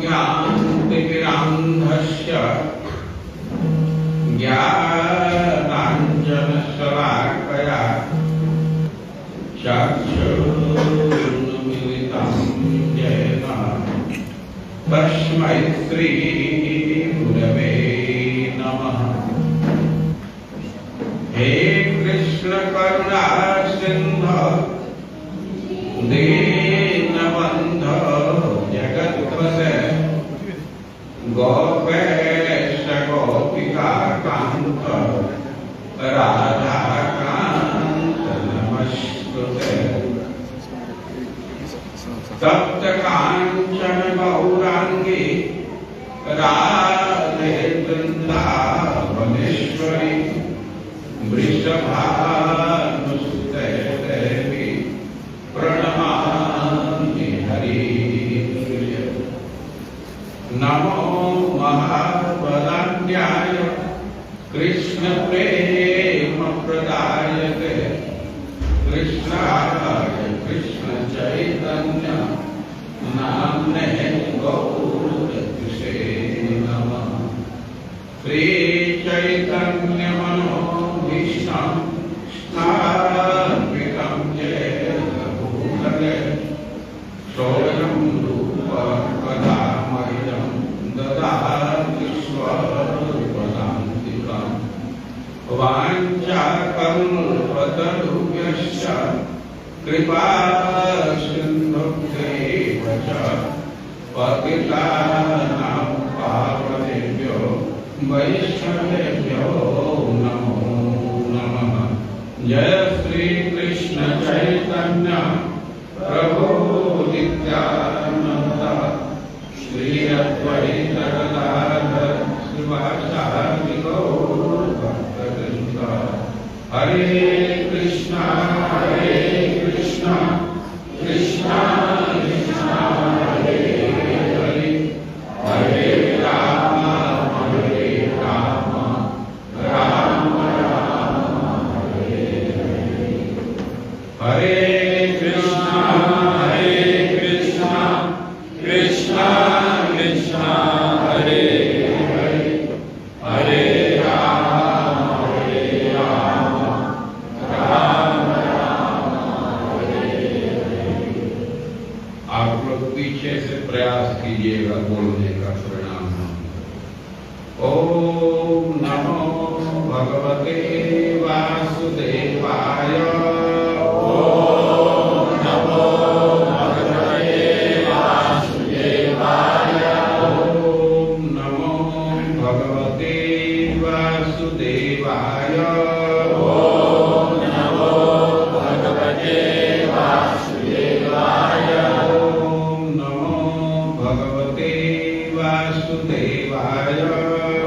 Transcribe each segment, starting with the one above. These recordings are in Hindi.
ज्ञानाञ्जनशलाकया ज्ञानाञ्जनशलाकया चक्षुरुन्मीलितं येन तस्मै श्रीगुरवे नमः। हे कृष्ण करुणा सिंधु दीनबंधो जगत्पते गोपेश गोपिका कांत राधा कांत नमस्ते। सप्त कांचन गौरांगी राधे वृंदावनेश्वरी वृषभानुसुते देवी प्रणमामि हरिप्रिय। नमो महाबलाढ्याय कृष्ण प्रेम प्रदायते कृष्णाय कृष्ण चैतन्य नाम्ने गौरक्षसे नमः। श्री चैतन्य मनोभीष्टं स्थापितं येन भूतले स्वयं रूप कदा मह्यं ददाति स्वपदान्तिकम्। वाञ्छाकल्पतरुभ्यश्च कृपा सिन्धुभ्यैव च पतितानां पावनेभ्यो वैष्णवेभ्यो नमो नमः। जय श्री कृष्ण चैतन्य प्रभु नित्यानंद श्री अद्वैत गदाधर श्रीवासादि गौर भक्तवृंद। हरे कृष्णा कृष्णा कृष्णा हरे हरे हरे राम राम राम हरे हरे। हरे कृष्णा कृष्णा कृष्णा हरे हरे हरे राम राम राम हरे हरे। आप लोग पीछे से प्रयास कीजिएगा बोलने का प्रणाम। ओम नमो भगवते वासुदेवाय। ओम नमो भगवते वासुदेवाय। ओम नमो भगवते वासुदेवाय। ओम नमो भगवते वासुदेवाय। ओम नमो भगवते वासुदेवाय।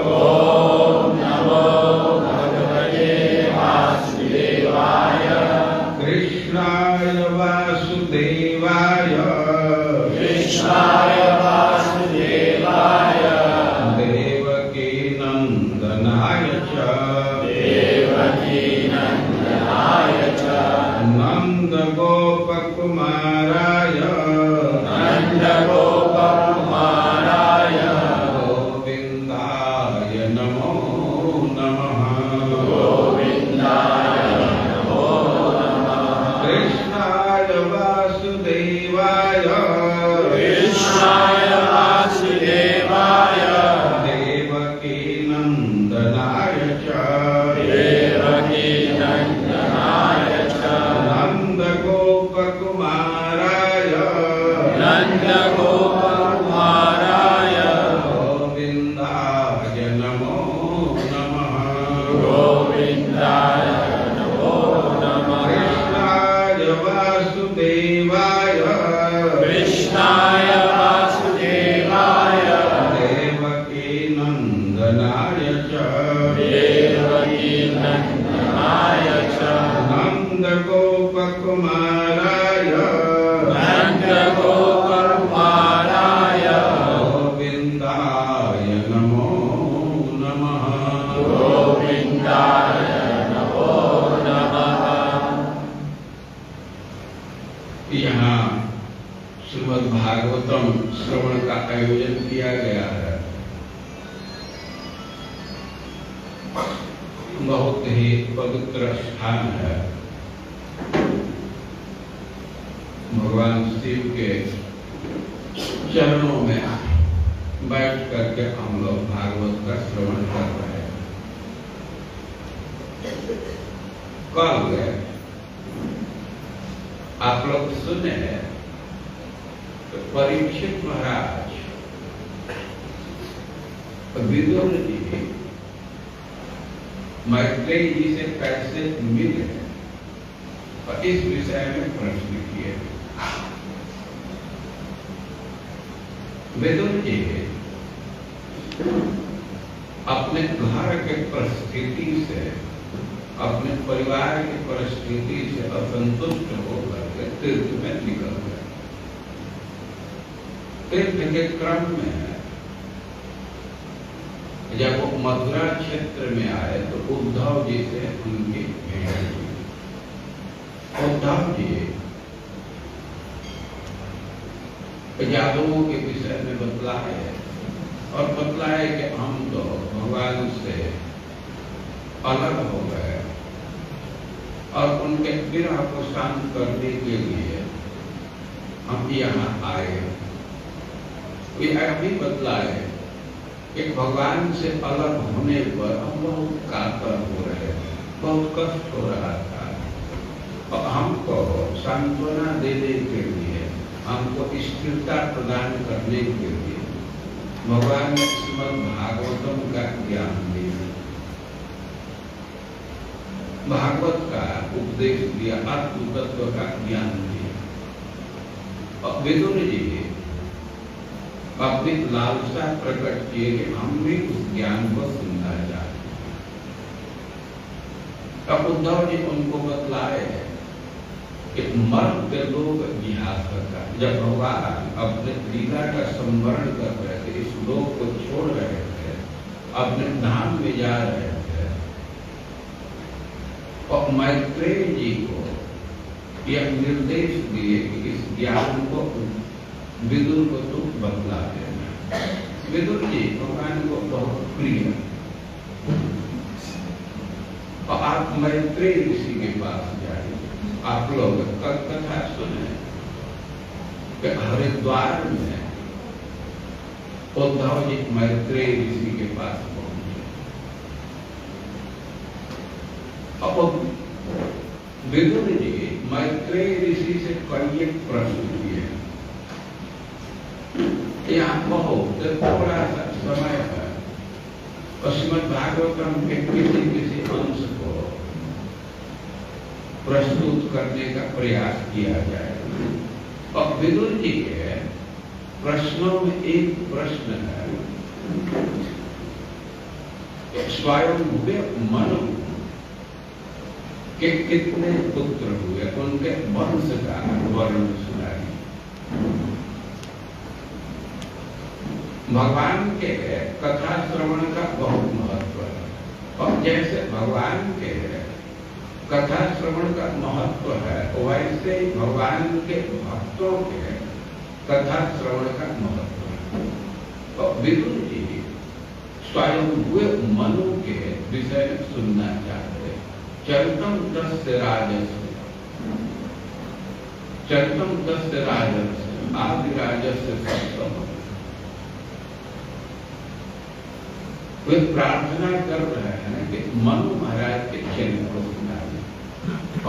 ओम नमो भगवते वासुदेवाय। कृष्णाय वासुदेवाय कृष्णाय वासुदेवाय देवकी नंदनाय च देवकी नंदनाय च नंद गोपकुमाराय नंद गोपकुमाराय गोविंदाय नमो नमः। आयोजन किया गया है बहुत ही पवित्र स्थान है। भगवान शिव के चरणों में बैठ करके हम लोग भागवत का श्रवण कर रहे हैं। कल आप लोग सुने तो परीक्षित महाराज विदुर जी मैत्रेय जी से कैसे मिले और इस विषय में प्रश्न किए। विदुर जी अपने घर के परिस्थिति से, अपने परिवार की परिस्थिति से असंतुष्ट होकर के तीर्थ में निकल गए। तीर्थ के क्रम में जब वो मथुरा क्षेत्र में आए तो उद्धव जी से उनकी भेंट हुई। उद्धव जी यादवों के विषय में बतलाए और बतलाए कि हम तो भगवान से अलग हो गए और उनके विरह को शांत करने के लिए हम यहाँ आए। ये अभी बतलाए कि भगवान से अलग होने पर हम बहुत कातर हो रहे थे, बहुत कष्ट हो रहा था और हमको सांत्वना देने के लिए, हमको स्थिरता प्रदान करने के लिए भगवान ने श्रीमद् भागवतम का ज्ञान दिया, भागवत का उपदेश दिया, आत्म तत्व का ज्ञान दिया। और विदुर जी अपनी लालसा प्रकट किए कि हम भी उस ज्ञान को सुनना चाहते। अब उद्धव जी उनको बतलाए कि मर्द लोग जिहाद करता, जब भगवान अपने लीला का संवरण कर रहे थे, इस लोक को छोड़ रहे थे, अपने धाम में जा रहे थे और मैत्रेय जी को यह निर्देश दिए कि इस ज्ञान को विदुर को तो बतला देना। विदुर जी भगवान को बहुत प्रिय और आप मैत्रेय ऋषि के पास जाइए। आप लोग कथा सुने कि हरिद्वार में उद्धव जी मैत्रेय ऋषि के पास पहुंचे। अब विदुर जी मैत्रेय ऋषि से कई एक प्रश्न किए। यहाँ बहुत थोड़ा सा समय है और श्रीमद् भागवतम के किसी अंश को प्रस्तुत करने का प्रयास किया जाए। और विदुर जी के प्रश्नों में एक प्रश्न है, स्वयं मनु के कितने पुत्र हुए, उनके वंश का वर्णन सुनाइए। भगवान के कथा श्रवण का बहुत महत्व है और जैसे भगवान के कथा श्रवण का महत्व है वैसे ही भगवान के भक्तों के कथा श्रवण का महत्व है। और विदुर जी स्वयं हुए मनु के विषय में सुनना चाहते। चरितम तस्य राजस्य, चरितम तस्य राजस्य आदि राजस्य सप्तम। वे प्रार्थना कर रहे हैं कि मनु महाराज के चरित्र को सुनाइए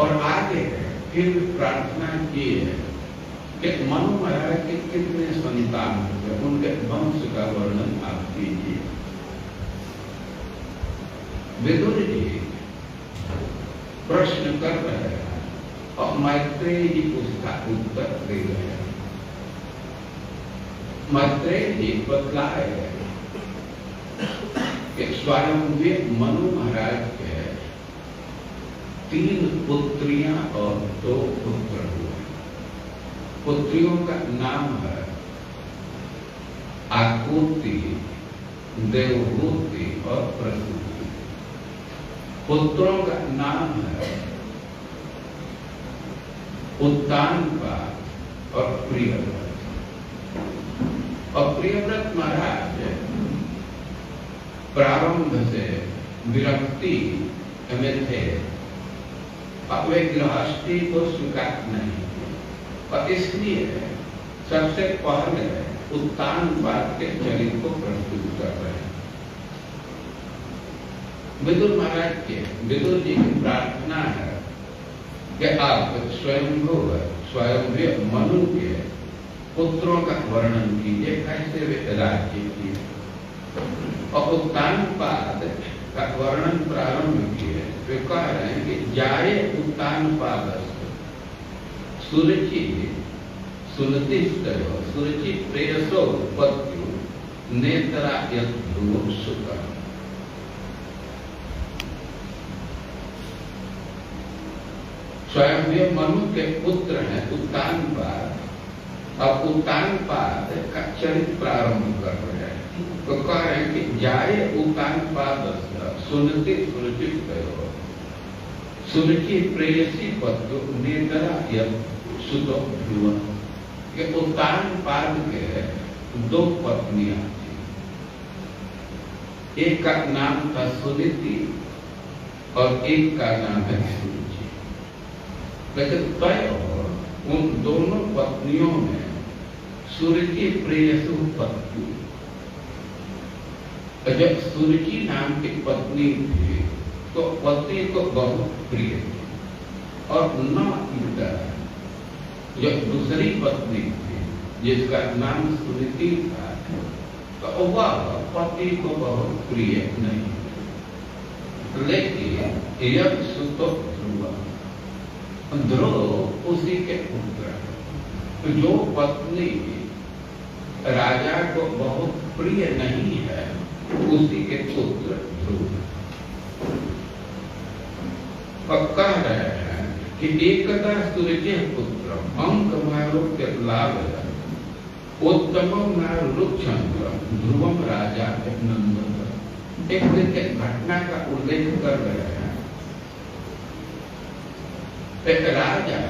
और आगे फिर प्रार्थना की है कि मनु महाराज के कितने संतान हुए, उनके वंश का वर्णन आप कीजिए। विदुर जी प्रश्न कर रहे हैं और मैत्रेय जी उसका उत्तर दे रहे हैं। मैत्रेय जी बतलाए कि स्वयं वे मनु महाराज के 3 पुत्रियां और 2 पुत्र हुए। पुत्रियों का नाम है आकुति, देवहूति और प्रसूति। पुत्रों का नाम है उत्तानपाद और प्रियव्रत। और प्रियव्रत महाराज प्रारंभ से विरक्ति में थे, अब वे गृहस्थी को स्वीकार नहीं, और इसलिए सबसे पहले उत्तानपाद के चरित्र को प्रस्तुत कर रहे हैं। विदुर महाराज के, विदुर जी की प्रार्थना है कि आप स्वयं मनु के पुत्रों का वर्णन कीजिए, कैसे वे राज्य किए, और उत्तानपाद का वर्णन प्रारंभ किए। वे कह रहे हैं कि जाए उत्तानपाद सुरुचि सुनति सुरुचि प्रेयसो उत्पत्ति नेत्रा यद्भुव सुकर। स्वयं मनु के पुत्र हैं उत्तानपाद, अब उत्तानपाद का चरित्र प्रारंभ कर रहे हैं। तो कह रहे हैं कि जाए उत्तानपाद सुनति सुरुचि प्रयो सुरुचि प्रेयसी पत्र नेत्रा यद्भुव सुकर। कि उत्तानपाद के दो पत्नियां थी, एक का नाम था सुनीति और एक का नाम है सुरुचि। लेकिन तय उन दोनों पत्नियों में सुरुचि प्रेयसु पत्नी, जब सुरुचि नाम की पत्नी थी तो पति को बहुत प्रिय थी, और न इधर जो दूसरी पत्नी थी जिसका नाम सुनीति था, तो वह पति को बहुत प्रिय नहीं, लेकिन यह सुतो ध्रुव उसी के पुत्र। तो जो पत्नी राजा को बहुत प्रिय नहीं है, उसी के पुत्र ध्रुव। कह रहे हैं कि एकदा सूर्य पुत्र अंक मारोग्य लाभ उत्तम नारुक्षंत्र ध्रुवम राजा नंदन। एक दिन के घटना का उल्लेख कर रहे हैं। एक राजा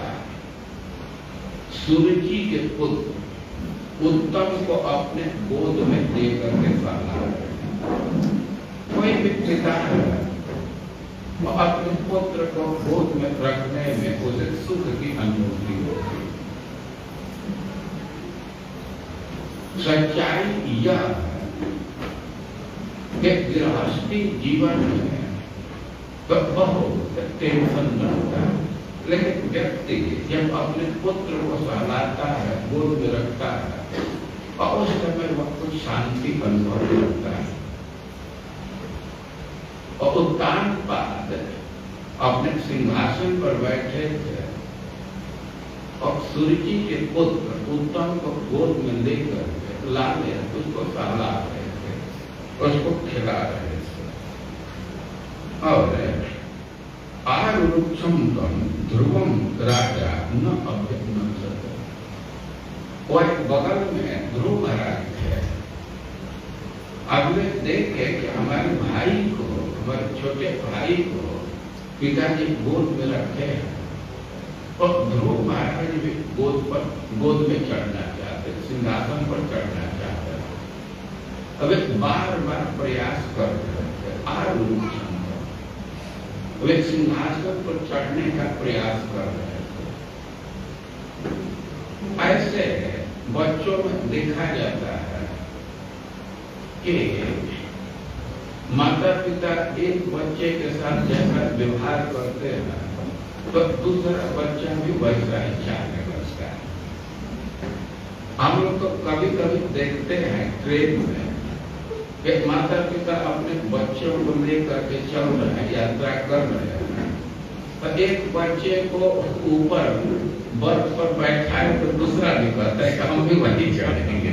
सुरुचि के पुत्र उत्तम को अपने गोद में लेकर के पाला। कोई भी पिता है वो अपने पुत्र को गोद में रखने में उसे सुख की अनुभूति होती। सच्चाई यह है कि गृहस्थी जीवन में तो बहुत टेंशन रहता है, लेकिन व्यक्ति जब अपने पुत्र को सहलाता है, गोद में रखता है, और उस समय वह कुछ शांति अनुभव करता है। और उत्तानपाद अपने सिंहासन पर बैठे थे और सुरुचि के पुत्र उत्तम को गोद में लेकर लाले उसको सहला रहे थे, उसको खिला रहे थे। और आरुक्षम ध्रुवम राजा न अभ्यनंदत। और बगल में ध्रुव महाराज थे। अब वे देखे कि हमारे भाई को, हमारे छोटे भाई को पिताजी गोद में रखे हैं, और ध्रुव महाराज भी गोद में चढ़ना चाहते, सिंहासन पर चढ़ना चाहते। अब बार बार प्रयास कर रहे थे। आरुक्षम वे सिंहासन पर चढ़ने का प्रयास कर रहे थे। ऐसे बच्चों में देखा जाता है कि माता पिता एक बच्चे के साथ जैसा व्यवहार करते हैं तो दूसरा बच्चा भी वैसा ही चाहने लगता है। हम लोग तो कभी कभी देखते हैं ट्रेन में कि माता पिता अपने बच्चों को लेकर के चल रहे हैं, यात्रा कर रहे हैं, तो एक बच्चे को ऊपर बर्थ पर बैठाए तो दूसरा भी कहता है कि हम भी वहीं चढ़ेंगे।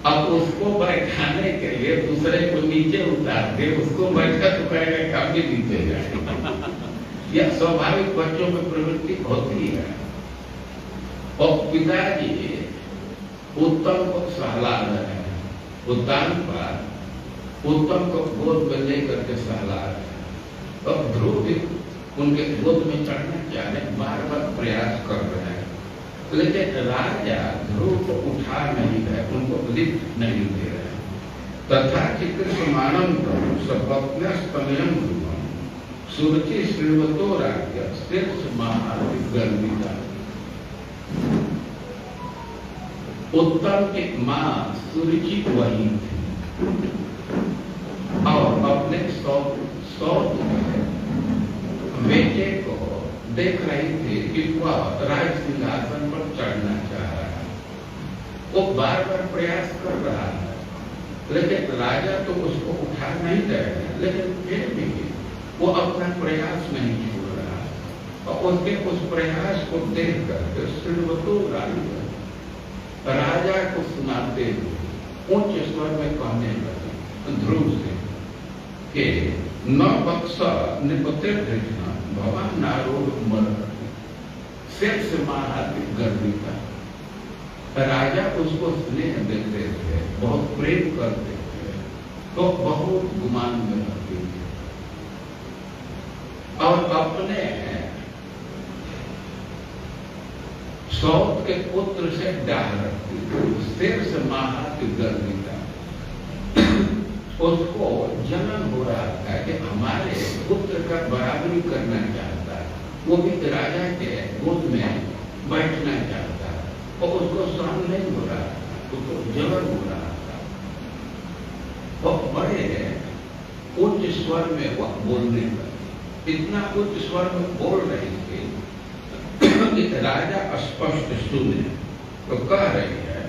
अब उसको बैठाने के लिए दूसरे को नीचे उतार के उसको बैठा तो कहेगा कि हम भी नीचे जाए। यह स्वाभाविक बच्चों में प्रवृत्ति होती है। और पिताजी उत्तम को सहला रहे हैं, उत्तानपाद उत्तम को गोद में लेकर के सहला रहे हैं, और ध्रुव भी उनके गोद में चढ़ना चाह रहे, बार बार प्रयास कर रहे हैं, लेकिन राजा ध्रुव को उठा नहीं रहे, उनको लिफ्ट नहीं दे रहे। तथा चित्रमाणम सपत्नस्तनयम ध्रुवम सुरुचि श्रीवतो राज्य शीर्ष महागर्भिता। उत्तम की मां सुरुचि वही थी और अपने सौत बेटे को देख रही थी कि वह राज सिंहासन पर चढ़ना चाह रहा है। वो बार बार प्रयास कर रहा है, लेकिन राजा तो उसको उठा नहीं रहे, लेकिन फिर भी वो अपना प्रयास नहीं छोड़ रहा। और उसके उस प्रयास को देख कर श्रीवतो राजा को सुनाते हुए उच्च स्वर में कहने लगे ध्रुव से कि न बक्सा निपते देखना भगवान नारोग मर शेष महाराज गर्विता। राजा उसको स्नेह देते थे, बहुत प्रेम करते थे, तो बहुत गुमान में रहते थे और अपने सौत के पुत्र से डाह रखती थी। शेष महाराज गर्विता उसको जलन हो रहा था कि हमारे पुत्र का बराबरी करना चाहता है, वो भी राजा के गोद में बैठना चाहता है और उसको सहन नहीं हो रहा था, उसको जलन हो रहा था। और बड़े उच्च स्वर में वह बोलने लगे, इतना उच्च स्वर में बोल रही थी कि राजा स्पष्ट सुने तो कह रही है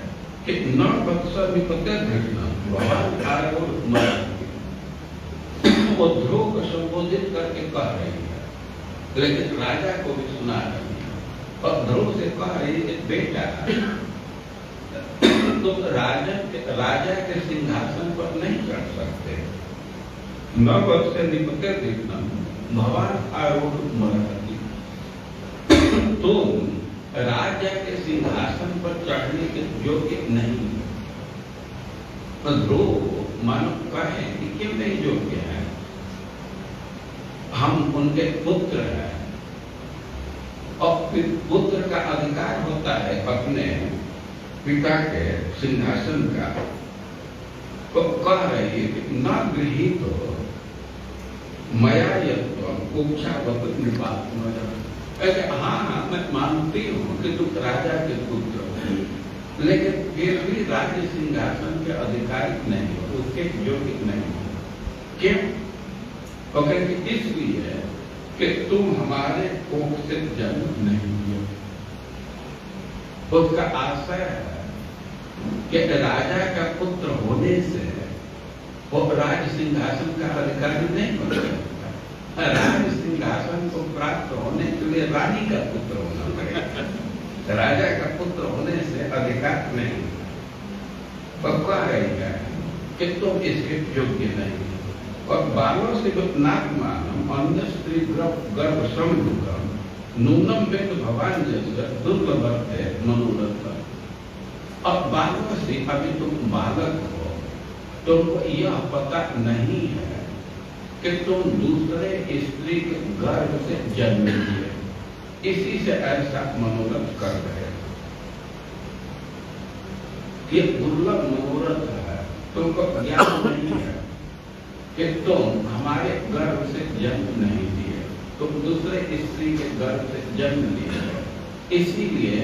कि न बक्सा विपत्ति घटना भगवान आरोग मर। वो ध्रुव को संबोधित करके कह रही है, लेकिन राजा को भी सुना रही है और ध्रुव से कह रही है बेटा तुम राजा के सिंहासन पर नहीं चढ़ सकते। न बक्से निपते देखना भगवान आरोग मर। तुम राजा के सिंहासन पर चढ़ने के योग्य नहीं। ध्रुव मानो कहे कि क्यों नहीं योग्य है, हम उनके पुत्र हैं और पुत्र का अधिकार होता है अपने पिता के सिंहासन का। तो कह रही है कि न गृहीत हो मया यत्व उपचावत निपात। ऐसे हाँ मैं मानती हूँ कि तुम राजा के पुत्र हो, लेकिन फिर भी राज्य सिंहासन के अधिकारी नहीं हो, उसके योग्य नहीं हो। क्यों? तो कहते इसलिए कि तुम हमारे कोख से जन्म नहीं हुए। उसका आशय है कि राजा का पुत्र होने से वो राज सिंहासन का अधिकारी नहीं हो सकता। राज सिंहासन को प्राप्त होने के लिए रानी का पुत्र होना पड़ेगा, राजा का पुत्र होने से अधिकार नहीं। कह रही है कि तुम इसके योग्य नहीं। और बालों से नागमानम अन्य स्त्री गर्भ समुद्रम नूनम वेद भगवान जैसे दुर्लभ है मनोरथ। अब बालों से अभी तुम बालक हो, तुमको यह पता नहीं है कि तुम दूसरे स्त्री के गर्भ से जन्म लिए, इसी से ऐसा मनोरथ कर रहे हो। ये दुर्लभ मनोरथ है, तुमको ज्ञान नहीं है कि तुम हमारे गर्भ से जन्म नहीं लिए, तुम दूसरे स्त्री के गर्भ से जन्म लिए, इसीलिए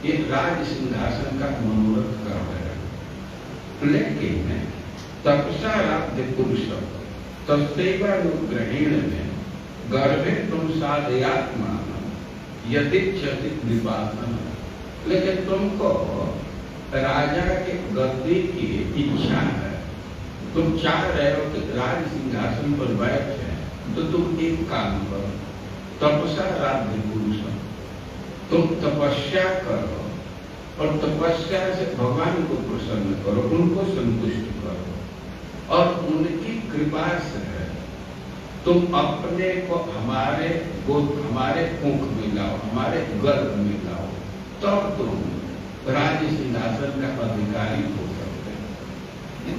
ये राज सिंहासन का मनोरथ कर रहे हो। लेकिन तपसा राज्य पुरुषम तस्तेवानुग्रहीण में गर्भे तुम साधयात्मा यदिच्छति निपातन। लेकिन तुमको राजा के गद्दी की इच्छा है, तुम चाह रहे हो कि राज सिंहासन पर बैठे, तो तुम एक काम करो, तपसा राज्य पुरुषम, तुम तपस्या करो और तपस्या से भगवान को प्रसन्न करो, उनको संतुष्ट करो और उनकी कृपा से तुम अपने को हमारे मुख में लाओ, हमारे गर्भ में लाओ, तब तुम राज्य सिंहासन का अधिकारी हो सकते हैं।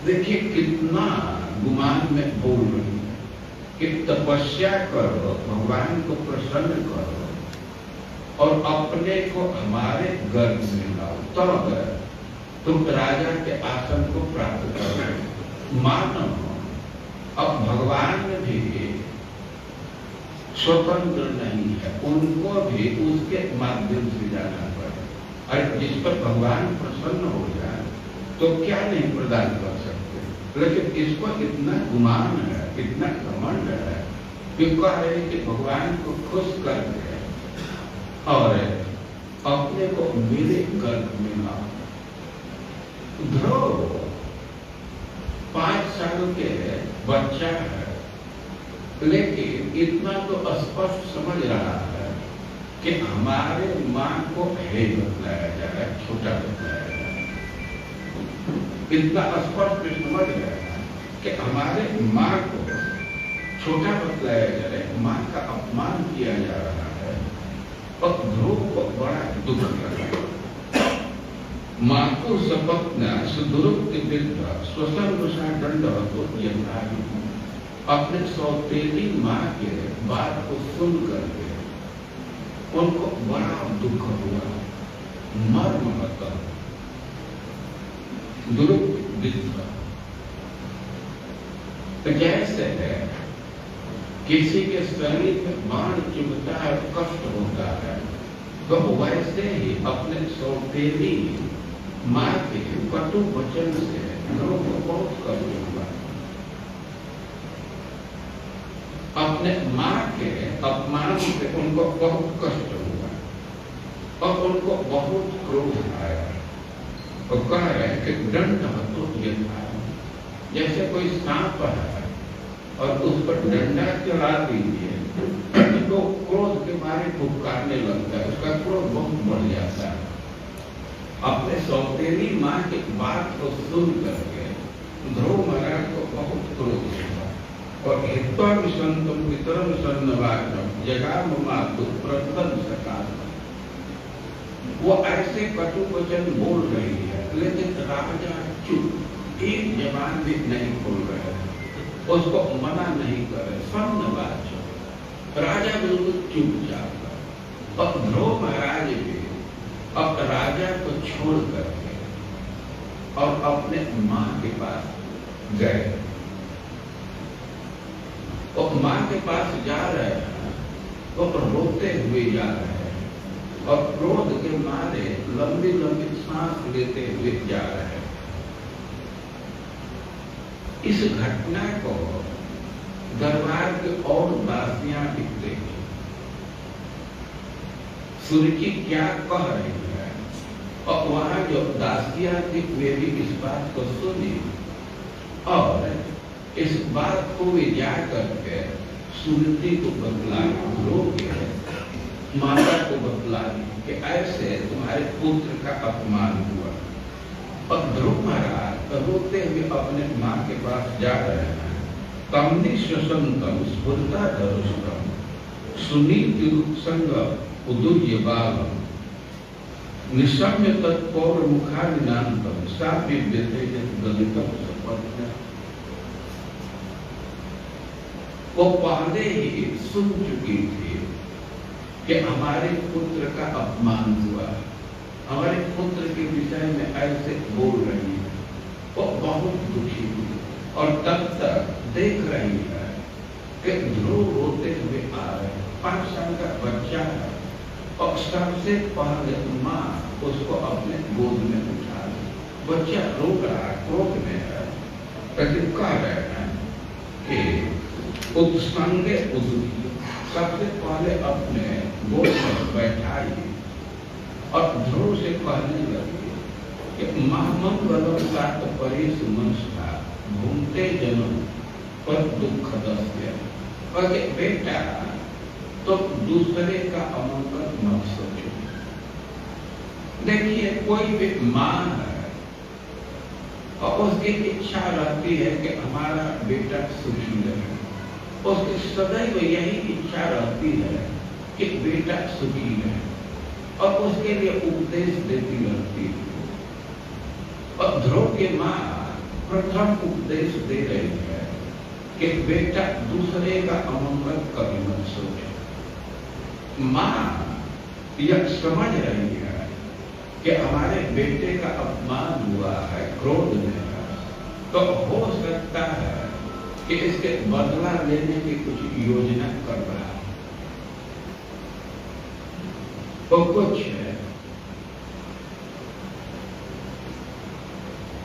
देखिए कितना गुमान में बोल रही है कि तपस्या करो, भगवान को प्रसन्न करो और अपने को हमारे गर्भ में लाओ, तब तुम राजा के आसन को प्राप्त करो। मानो अब भगवान भी स्वतंत्र नहीं है, उनको भी उसके माध्यम से जाना पड़े। अरे जिस पर भगवान प्रसन्न हो जाए तो क्या नहीं प्रदान कर सकते, लेकिन इसको इतना गुमान है, इतना घमंड है कि कह रहे कि भगवान को खुश कर दे और अपने को मेरे गर्भ में लाओ। ध्रुव 5 साल के बच्चा है, लेकिन इतना तो स्पष्ट समझ रहा है कि हमारे माँ को हे बतलाया जा रहा है, छोटा बतलाया जा रहा है। इतना स्पष्ट समझ रहा है कि हमारे माँ को छोटा बतलाया जा रहा है, माँ का अपमान किया जा रहा है। और ध्रुव को बड़ा दुख लगा। मातु सपत्ना सुदुरुक्ति विद्या स्वसंगुषा दंड तो यथाहि। अपने सौतेली माँ के बात को सुन करके उनको बड़ा दुख हुआ, मर्म होता दुरुक्ति विद्या। जैसे है किसी के शरीर में बाण चुभता है, कष्ट होता है, तो वैसे ही अपने सौतेली माँ के कटु वचन से लोगों को बहुत कष्ट हुआ। अपने माँ के अपमान से उनको बहुत कष्ट हुआ और उनको बहुत क्रोध आया। और कह रहे हैं कि दंड तो ये था, जैसे कोई सांप है और उस पर डंडा चला दीजिए तो क्रोध के मारे फुफकारने लगता है, उसका क्रोध बहुत बढ़ जाता है। अपने सौतेली माँ की बात को सुन करके ध्रुव महाराज को बहुत क्रोध हुआ और हित्वम संतम पितरम सन्नवाक्यम जगाम मातु प्रतन सकाल। वो ऐसे कटु वचन बोल रही है, लेकिन राजा चुप, एक जबान भी नहीं खोल रहे, उसको मना नहीं करे। सन्नवाक्यम, राजा बिल्कुल चुपचाप। और ध्रुव महाराज भी अब राजा को छोड़ करके और अपने माँ के पास गए। और माँ के पास जा रहे हैं तो रोते हुए जा रहे हैं और क्रोध के मारे लंबी लंबी सांस लेते हुए जा रहे हैं। इस घटना को दरबार के और दासियां भी देखी। सुरुचि क्या कह रही है और वहां जो दासियां थी वे भी इस बात को सुनी और इस बात को वे जा करके सुरुचि को बतलाई, माता को बतलाई कि ऐसे तुम्हारे पुत्र का अपमान हुआ। और ध्रुव महाराज रोते हुए अपने माँ के पास जा रहे हैं। तमनि स्वसंतम स्फुरता धरुष्टम सुनीति संग उदुर्य बालम निशम्य तत्पौर मुखादिनांतम सापि व्यते गलितम सपत्न। वो पहले ही सुन चुकी थी कि हमारे पुत्र का अपमान हुआ, हमारे पुत्र के विषय में ऐसे बोल रही है। वो बहुत दुखी हुई और तब तक देख रही है कि ध्रुव रोते हुए आ रहे हैं। 5 साल का बच्चा है और सबसे पहले माँ उसको अपने गोद में उठा ली। बच्चा रो रहा, क्रोध में है, लेकिन कह रहे हैं कि उत्संगे उदुरी, सबसे पहले अपने गोद में बैठाई और ध्रुव से कहने लगी कि महामंगलम सात परेश मनसा घूमते जन्म पर दुख दस्य। और बेटा तो दूसरे का अमंगल मत सोचो। देखिए कोई भी माँ है और उसकी इच्छा रहती है कि हमारा बेटा सुखी रहे, उसकी सदैव यही इच्छा रहती है कि बेटा सुखी रहे और उसके लिए उपदेश देती रहती है। और ध्रुव की माँ प्रथम उपदेश दे रही है कि बेटा दूसरे का अमंगल कभी मत सोचो। माँ यह समझ रही है कि हमारे बेटे का अपमान हुआ है क्रोध में, तो हो सकता है कि इसके बदला लेने की कुछ योजना कर रहा है, तो कुछ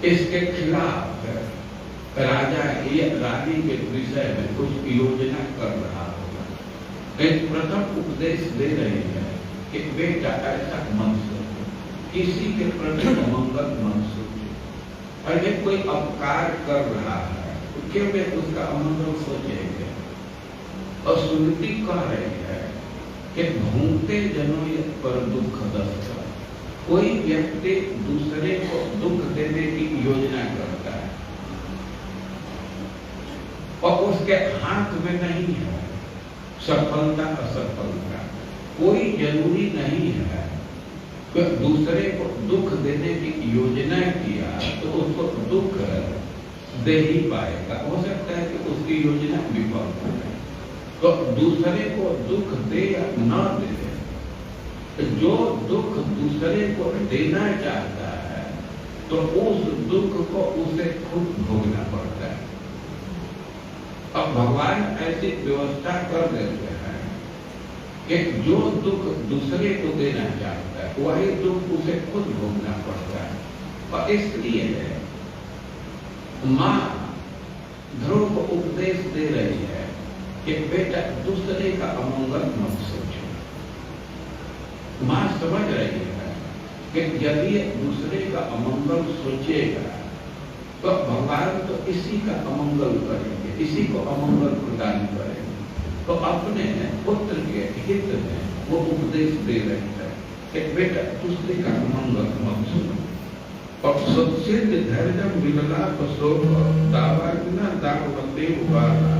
इसके खिलाफ राजा या रानी के विषय में कुछ योजना कर रहा होगा। एक प्रथम उपदेश दे रही है कि बेटा ऐसा मत सोचो, किसी के प्रति मंगल मत सोचो। अरे कोई अपकार कर रहा है तो क्यों वे उसका अमंगल सोचेंगे। और स्मृति कह रही है कि भूखते जनों पर दुख दस्ता, कोई व्यक्ति दूसरे को दुख देने की योजना करता है और उसके हाथ में नहीं है सफलता असफलता, कोई जरूरी नहीं है कि दूसरे को दुख देने की योजना किया तो उसको दुख दे ही पाएगा। हो सकता है कि उसकी योजना विफल हो जाए, तो दूसरे को दुख दे या न दे, जो दुख दूसरे को देना चाहता है तो उस दुख को उसे खुद भोगना पड़ता है। अब भगवान ऐसी व्यवस्था कर देते हैं कि जो दुख दूसरे को देना चाहता है वही दुख उसे खुद भोगना पड़ता है। और इसलिए माँ ध्रुव को उपदेश दे रही है कि बेटा दूसरे का अमंगल मत सोचो। माँ समझ रही है कि यदि दूसरे का अमंगल सोचेगा तो भगवान तो इसी का अमंगल करेंगे, इसी को अमंगल प्रदान करेंगे। तो अपने पुत्र के हित में वो उपदेश दे रही है कि बेटा दूसरे का अमंगल मत सुनो। और सत्सिद्ध धैर्य मिलना पशोक दावाग्ना दावते उबाला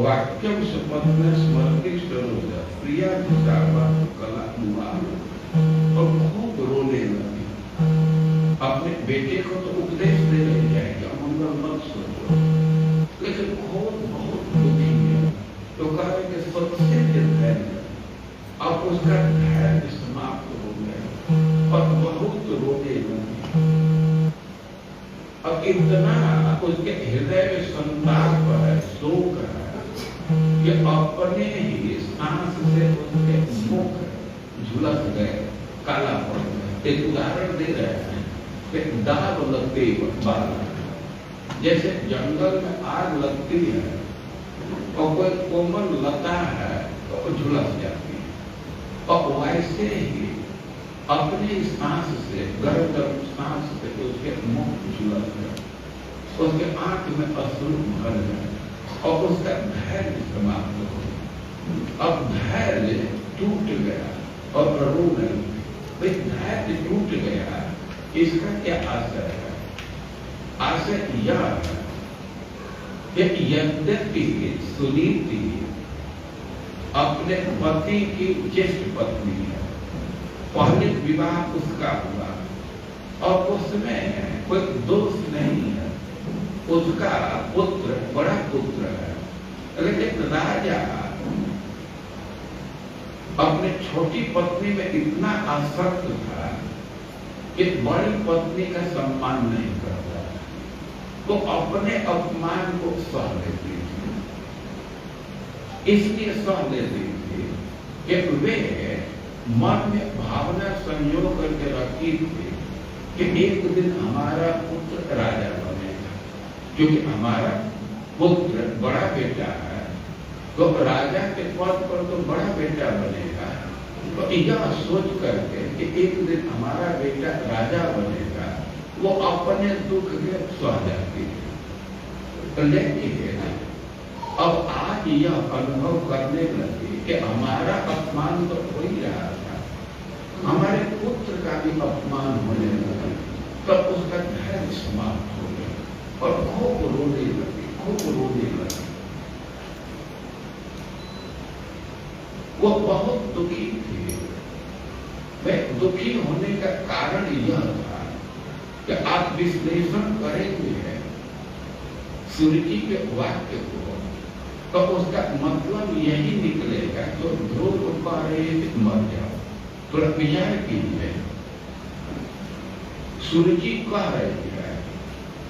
वाक्यम सुपन्न स्मृति स्वरूप प्रिया दिशावा कला अनुमान। और खूब रोने लगी, अपने बेटे को तो उपदेश दे रही है कि अमंगल मत सोचो, लेकिन खूब बहुत दुखी है। तो कहा कि सत्सिद्ध धैर्य, अब उसका धैर्य समाप्त हो गया और बहुत रोने लगी। अब इतना उसके हृदय में संताप है, शोक है कि अपने ही सांस से उसके मुख झुलस गए, काला पड़ गए। एक उदाहरण दे रहे हैं कि दाग लगते बाल, जैसे जंगल में आग लगती है और कोई कोमल लता है तो झुलस जाती है, और वैसे ही अपनी सांस से गर्म सांस से उसके मुख झुलस गए, उसके आंख में अश्रु भर गए और उसका धैर्य समाप्त हो गया। अब धैर्य टूट गया और रोने लगे। धैर्य टूट गया, इसका क्या आशय है? आशय यह है कि यद्यपि सुनीति अपने पति की ज्येष्ठ पत्नी है, पहले विवाह उसका हुआ और उसमें कोई दोष नहीं है, उसका पुत्र बड़ा पुत्र है, लेकिन राजा अपने छोटी पत्नी में इतना आसक्त था कि बड़ी पत्नी का सम्मान नहीं करता, तो अपने अपमान को सह लेती थी। इसलिए सह लेती थी कि वे मन में भावना संयोग करके रखी थी कि एक दिन हमारा पुत्र राजा बनेगा, क्योंकि हमारा पुत्र बड़ा बेटा है तो राजा के पद पर तो बड़ा बेटा बनेगा। तो यह सोच करके कि एक दिन हमारा बेटा राजा बनेगा, वो अपने दुख के सह जाती है। लेकिन अब आज यह अनुभव करने लगी कि हमारा अपमान तो हो ही रहा था, हमारे पुत्र का भी अपमान होने लगा, तब उसका धैर्य समाप्त हो गया और खूब रोने लगी, खूब रोने लगी। वो बहुत दुखी थी। वह दुखी होने का कारण यह था कि आप विश्लेषण करेंगे सूर्य के वाक्य को तो उसका मतलब यही निकलेगा जो ध्रुव कह रहे थे मर जाओ, थोड़ा विचार कीजिए। सूर्य जी कह रहे हैं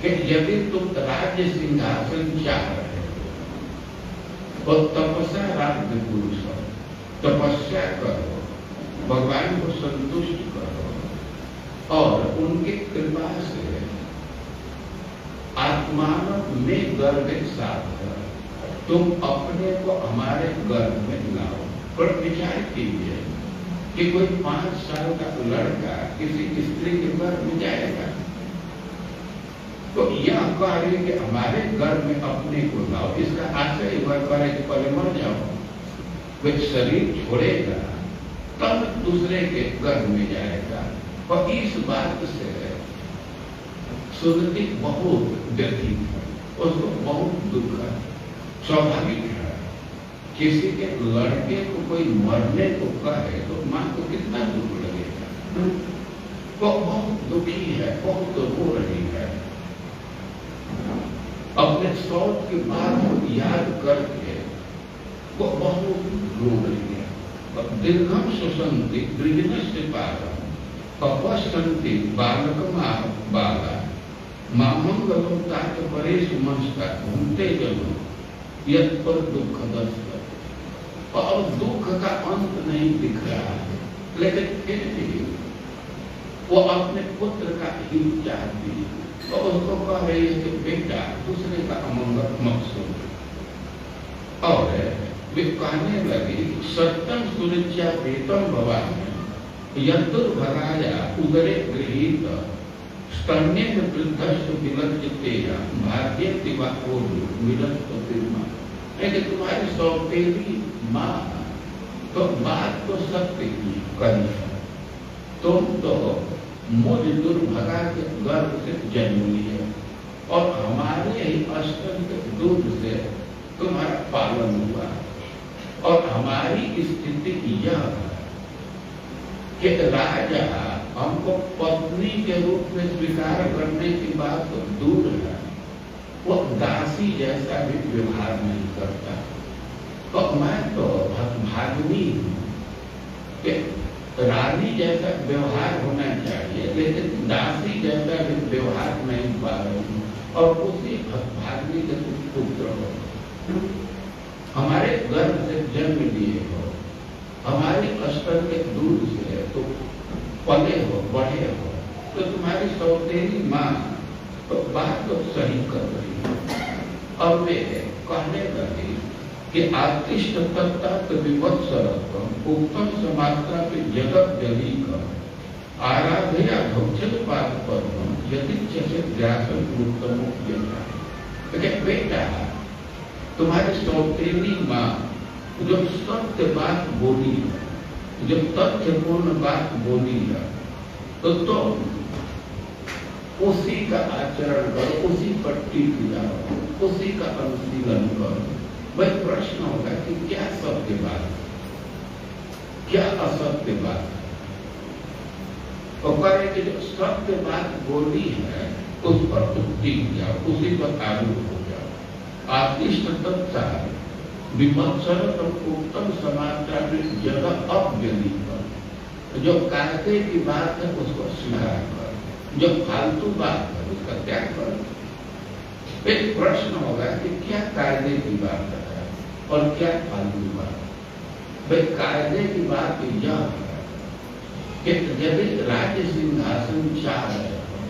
कि यदि तुम राज्य सिंहासन चाह रहे हो और तपस्या राज्य पुरुष हो, तपस्या करो, भगवान को संतुष्ट करो और उनकी कृपा से आत्मानव में गर्भ साथ तुम अपने को हमारे गर्भ में लाओ। पर विचार कीजिए कि कोई 5 साल का लड़का किसी स्त्री के गर्भ में जाएगा, तो यह कह रहे कि हमारे गर्भ में अपने को लाओ, इसका आशय वह करे कि पहले मर जाओ, वह शरीर छोड़ेगा तब दूसरे के गर्भ में जाएगा। और इस बात से सुनती बहुत व्यथित है, उसको बहुत दुख है। स्वाभाविक है, किसी के लड़के को कोई मरने को कहे तो मां को कितना दुख लगेगा। वो बहुत दुखी है, बहुत रो रही है, अपने शौच की बात को याद करके वो बहुत रो रही है। दीर्घम सुसंति दृढ़ अपसंति बालकमा बाला मामंगलों तात परेश मनस्ता घूमते जलो यद पर दुख दस्त। और दुख का अंत नहीं दिख रहा है, लेकिन फिर भी वो अपने पुत्र का हित चाहती है तो उसको कह रही है कि बेटा दूसरे का अमंगल मत सोचो। और वे कहने लगी सत्यम सुनिच्या वेतम भवान यदुर्भगाया उदरे गृहीत स्तन्य वृद्धस्थ विलज्जते भाग्य दिवा मिलत प्रतिमा। तुम्हारी सौतेली माँ तो बात तो सत्य की कही है, तुम तो मुझ दुर्भगा के गर्भ से जन्म लिए और हमारे ही स्तन के दूध से तुम्हारा पालन हुआ। और हमारी स्थिति यह है कि राजा हमको पत्नी के रूप में स्वीकार करने की बात तो दूर है, वो दासी जैसा भी व्यवहार नहीं करता। तो मैं तो भागनी हूँ कि रानी जैसा व्यवहार होना चाहिए, लेकिन दासी जैसा भी व्यवहार नहीं पा रही हूँ। और उसी भागनी के पुत्र हो, हमारे गर्भ से जन्म लिए हो, हमारी स्तन के दूध से तो पले हो, बढ़े हो, तो तुम्हारी सौतेली माँ तो बात तो सही कर रही है। और वे कहने लगी कि आतिष्ठ तत्त विवत्सरत्वम उत्तम समात्रा पे जगत जली कर आराधया भक्षित पाद पद्म यदि से व्यासन उत्तम बेटा तुम्हारी सौतेली माँ जो सत्य बात बोली है, जो तथ्यपूर्ण बात बोली है, तो तुम उसी का आचरण करो, उसी पर टिक जाओ, उसी का अनुशीलन करो। वही प्रश्न होगा कि क्या सत्य बात, क्या असत्य बात। तो कहे कि जो सत्य बात बोली है उस पर तुम टिक जाओ, उसी पर आरूढ़ हो जाओ। आतिष्ठ तत्ता विमत्सरत उत्तम समाचार में जगह अव्यली कर, जो कायदे की बात है उसको स्वीकार कर, जो फालतू बात है उसका त्याग कर। एक प्रश्न होगा कि क्या कायदे की बात है और क्या फालतू बात। भाई कायदे की बात यह है कि यदि राज्य सिंहासन चाह रहे हो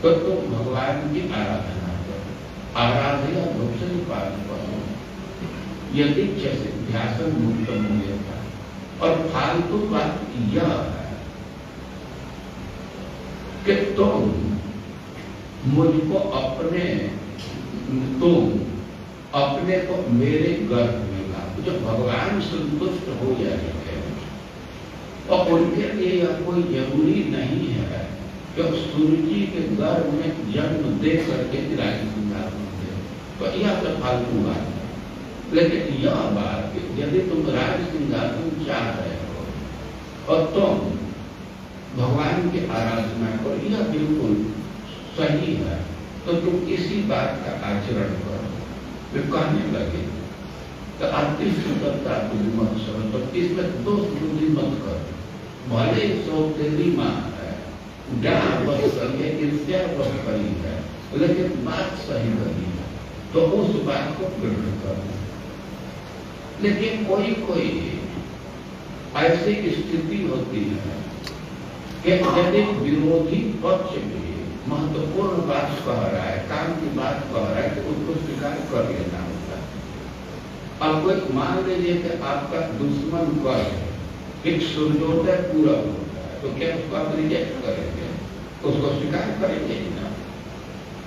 तो तुम भगवान की आराधना करो, आराधना भक्षण पालन करो, यदि जैसे ध्यान मुक्त हो था। और फालतू बात यह है कि तुम मुझको अपने को मेरे गर्भ में लाओ। जो भगवान संतुष्ट हो जाएंगे और उनके लिए यह कोई जरूरी नहीं है कि सूर्य जी के गर्भ में जन्म दे करके राज्य सिंहासन दे, तो यह तो फालतू बात है। लेकिन यह बात यदि तुम राज्य सिंहासन चाह रहे हो और तुम भगवान की आराधना करो, यह बिल्कुल सही है, तो तुम इसी बात का आचरण करो। वे कहने लगे तो आतिष्ठता बुद्धिमत, तो इसमें दोष बुद्धि मत करो। भले सौतेली माँ है, डाह बस कही है, ईर्ष्या बस कही है, लेकिन बात सही कही है, तो उस बात को ग्रहण करो। लेकिन कोई कोई ऐसी स्थिति होती है कि यदि विरोधी पक्ष भी महत्वपूर्ण बात कह रहा है, काम की बात कह रहा है, तो उसको स्वीकार कर लेना होता है। अब कोई मान लीजिए कि आपका दुश्मन कह है, एक सूर्योदय पूरा होता है, तो क्या उसको आप रिजेक्ट करेंगे? उसको स्वीकार करेंगे ना?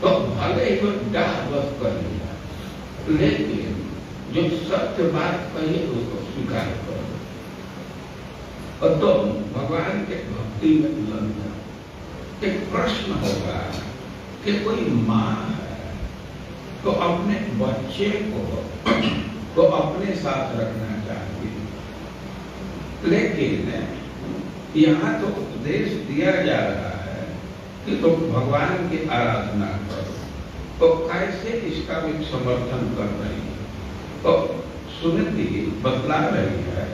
तो भले ही डाह बस कर लिया, लेकिन जो सत्य बात कही उसको स्वीकार करो। और तो भगवान के भक्ति में लगना एक प्रश्न होगा कि कोई माँ है तो अपने बच्चे को अपने साथ रखना चाहिए, लेकिन यहाँ तो उपदेश दिया जा रहा है कि तुम भगवान की आराधना करो, तो कैसे इसका भी समर्थन कर रही है? तो सुनीति बतला रही है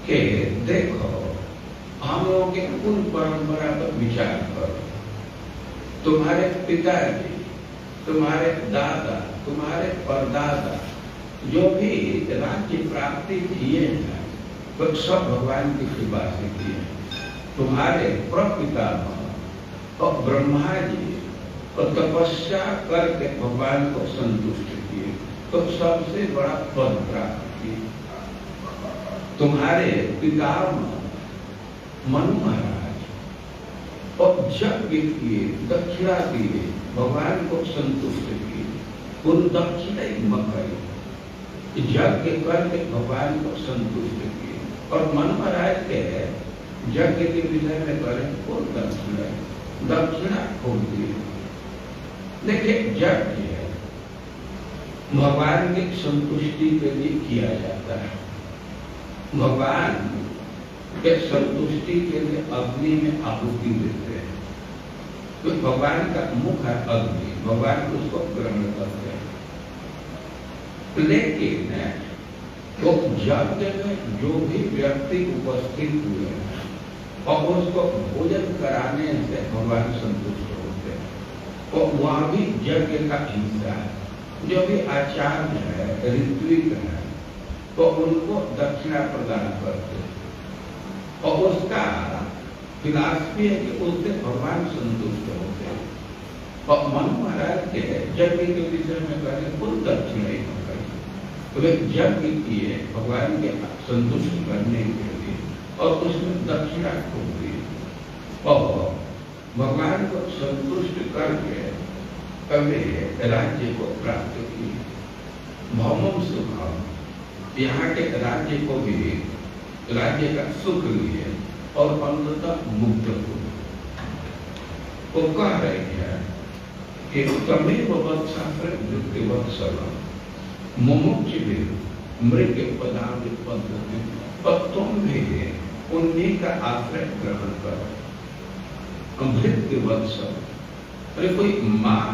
कि देखो, हम लोगों के कुल परंपरा पर विचार करो। तुम्हारे पिताजी, तुम्हारे दादा, तुम्हारे परदादा जो भी राज्य प्राप्ति किए हैं, तो सब भगवान की कृपा से किए। तुम्हारे प्रपितामह और ब्रह्मा जी और तपस्या करके भगवान को संतुष्ट किए, तो सबसे बड़ा पद प्राप्त किए। तुम्हारे पितामह मनु महाराज और यज्ञ किए, दक्षिणा दिए, भगवान को संतुष्ट किए, उन दक्षिणा मकई यज्ञ करके भगवान को संतुष्ट किए। और मनु महाराज के यज्ञ के विषय में करें कौन दक्षिणा? दक्षिणा खोल दिए। देखिए, यज्ञ भगवान की संतुष्टि के लिए किया जाता है। भगवान के संतुष्टि के लिए अग्नि में आहुति देते हैं, तो भगवान का मुख है अग्नि, भगवान उसको ग्रहण करते हैं। लेकिन तो यज्ञ में जो भी व्यक्ति उपस्थित हुए हैं और उसको भोजन कराने से भगवान संतुष्ट होते हैं, तो वह भी यज्ञ का हिस्सा है। जो भी आचार्य है, ऋत्विक है, तो उनको दक्षिणा प्रदान करते हैं, और उसका फिलॉसफी है कि उससे भगवान संतुष्ट होते हैं। और मनु महाराज के यज्ञ के विषय में करें कुल दक्षिणा ही करें, तो वे यज्ञ किए भगवान के संतुष्ट करने के लिए, और उसमें दक्षिणा को दी और भगवान को संतुष्ट करके कभी राज्य को प्राप्त किए। भौमम सुखम, यहाँ के राज्य को भी, राज्य का सुख लिए और अंततः मुक्त हुए। वो कह रही है कि तमेव वत्सास्त्र मृत्युवत्सलम मुमुक्ष भी मृग पदार्थ पद में, और तुम भी उन्हीं का आश्रय ग्रहण करो। मृत्युवत्सल, अरे कोई माँ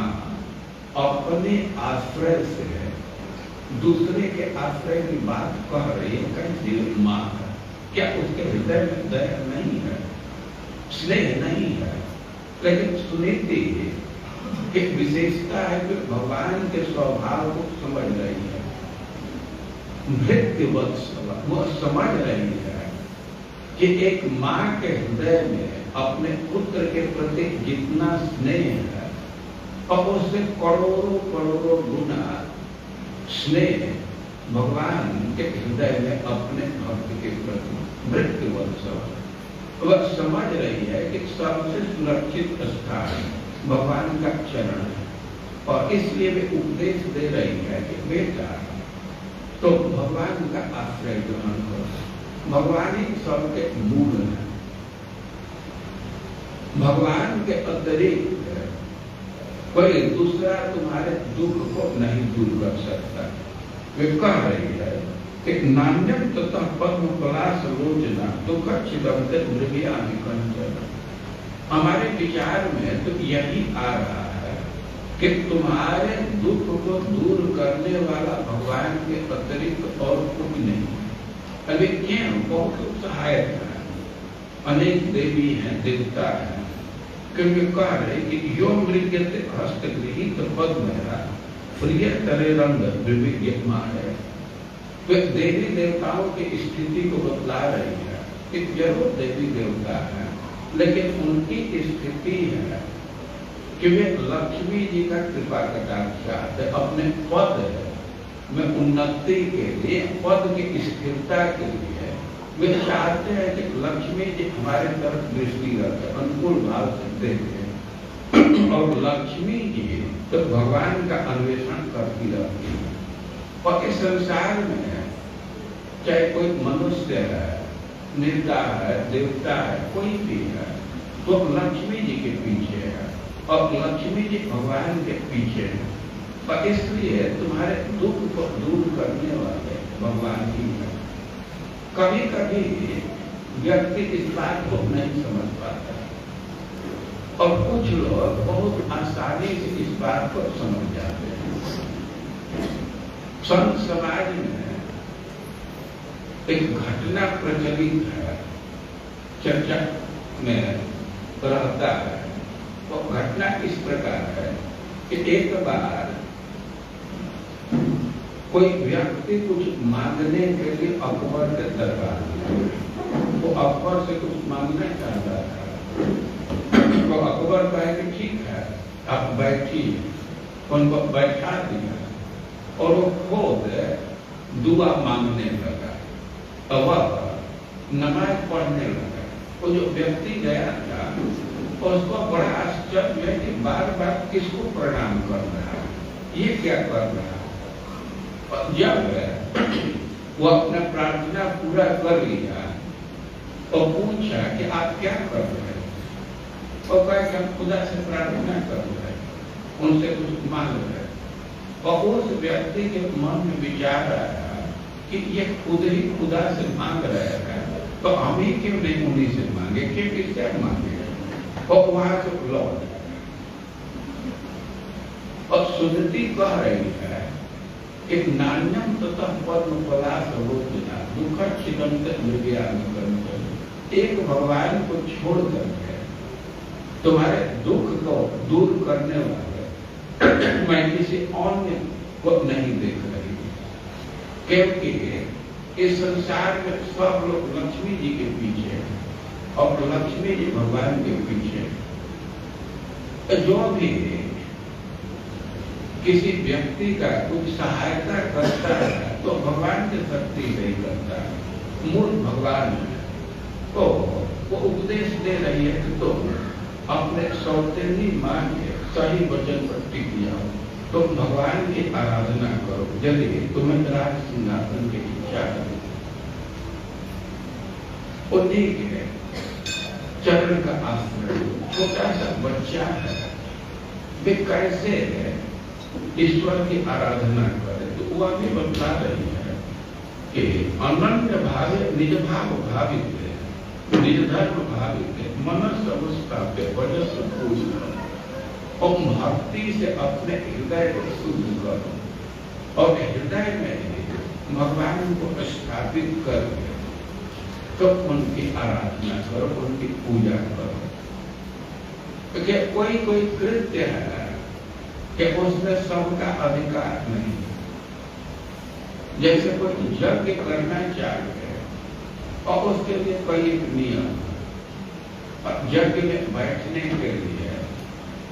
अपने आश्रय से दूसरे के आश्रय की बात कह रही है, कैसी माँ है? क्या उसके हृदय में दया नहीं है, स्नेह नहीं है? लेकिन सुनीति की विशेषता है कि भगवान के स्वभाव को समझ रही है। मृत्युवत्सल, वो समझ रही है कि एक माँ के हृदय में अपने पुत्र के प्रति जितना स्नेह है, और उससे करोड़ों करोड़ों गुना स्नेह भगवान के हृदय में अपने भक्त के प्रति। मृत्युवत्सल, वह समझ रही है कि सबसे सुरक्षित स्थान भगवान का चरण है, और इसलिए वे उपदेश दे रही है कि बेटा, तो भगवान का आश्रय ग्रहण करो। भगवान ही सबके मूल है। भगवान के अतिरिक्त कोई दूसरा तुम्हारे दुख को नहीं दूर कर सकता। वे कह रही है कि नान्यम तथा पद्म पलाश लोचना दुख छिदमते मृगयामि कंचन। हमारे विचार में तो यही आ रहा है कि तुम्हारे दुख को दूर करने वाला भगवान के अतिरिक्त और कुछ नहीं। अभी क्यों? बहुत सहायक है। अनेक देवी हैं, देवता हैं, क्योंकि कह रहे कि यो मृग्यते हस्तगृहीत पद्मया प्रिय तरे रंग विविज्ञमान है। वे देवी देवताओं की स्थिति को बतला रही है कि जरूर देवी देवता है, लेकिन उनकी स्थिति है कि वे लक्ष्मी जी का कृपा कटाक्ष चाहते अपने पद में उन्नति के लिए, पद की स्थिरता के लिए वे चाहते हैं कि लक्ष्मी जी हमारे तरफ दृष्टि रखें, अनुकूल भाव से देखें। और लक्ष्मी जी तो भगवान का अन्वेषण करती रहती है। और इस संसार में चाहे कोई मनुष्य है, नेता है, देवता है, कोई भी है, तो लक्ष्मी जी के पीछे है और लक्ष्मी जी भगवान के पीछे है। और इसलिए तुम्हारे दुख को दूर करने वाले भगवान ही है। कभी कभी व्यक्ति इस बात को नहीं समझ पाता और कुछ लोग बहुत आसानी से इस बात को समझ जाते हैं। संत समाज में एक घटना प्रचलित है, चर्चा में रहता है। वो घटना इस प्रकार है कि एक बार कोई व्यक्ति कुछ मांगने के लिए अकबर के दरबार में, वो अकबर से कुछ मांगना चाहता था। तो अकबर कहे कि ठीक है, आप बैठिए। उनको बैठा दिया और वो खुद दुआ मांगने लगा, अब नमाज पढ़ने लगा। वो जो व्यक्ति गया था उसको बड़ा आश्चर्य है कि बार बार किसको प्रणाम कर रहा है, ये क्या कर रहा है। और जब वो अपना प्रार्थना पूरा कर लिया और पूछा कि आप क्या कर रहे हैं, और कहा कि हम खुदा से प्रार्थना कर रहे हैं, उनसे कुछ मांग रहे हैं। और उस व्यक्ति के मन में विचार आया कि ये खुद ही खुदा से मांग रहे हैं, तो हम ही क्यों नहीं उन्हीं से मांगे, क्यों किससे मांगे। और वहां से लौट और सुनती कह रही है कि नान्यम तथा पद्म पलाश रोचना दुख छिदंत मृग्यान, एक भगवान को छोड़ करके तुम्हारे दुख को दूर करने वाले मैं किसी अन्य को नहीं देख रही, क्योंकि इस संसार में सब लोग लक्ष्मी जी के पीछे और लक्ष्मी जी भगवान के पीछे। जो भी किसी व्यक्ति का कुछ सहायता करता है तो भगवान की शक्ति नहीं करता, मूल भगवान है। तो वो उपदेश दे रही है कि तुम अपने सौतेली मां के सही वचन पर टिक जाओ, तुम भगवान की आराधना करो यदि तुम्हें राज सिंहासन की इच्छा है। उन्हीं के चरण का आश्रय, छोटा सा बच्चा है, वे कैसे ईश्वर की आराधना करे। तो वह भी बता रही है कि अनन्य भाव निज भाव भावित है, निज धर्म भावित है, मनस अवस्था पे वजह से पूछ और भक्ति से अपने हृदय को शुद्ध करो और हृदय में भगवान को स्थापित करके तो उनकी आराधना करो, उनकी पूजा करो। क्योंकि कोई कोई कृत्य है कि उसमें सबका अधिकार नहीं। जैसे कोई यज्ञ करना चाहिए और उसके लिए कोई एक नियम, यज्ञ में बैठने के लिए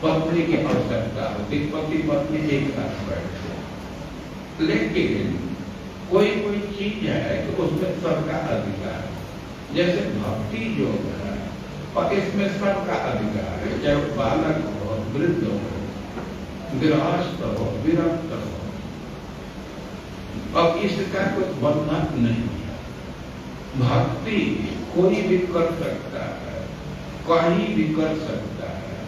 पत्नी की आवश्यकता होती, पति पत्नी एक साथ बैठे। लेकिन कोई कोई चीज है कि उसमें सबका अधिकार, जैसे भक्ति योग है और इसमें सबका अधिकार है, चाहे बालक हो, वृद्ध हो, गृहस्थ हो, विरक्त हो, अब इसका कोई बंधन नहीं है। भक्ति कोई भी कर सकता है, कहीं भी कर सकता है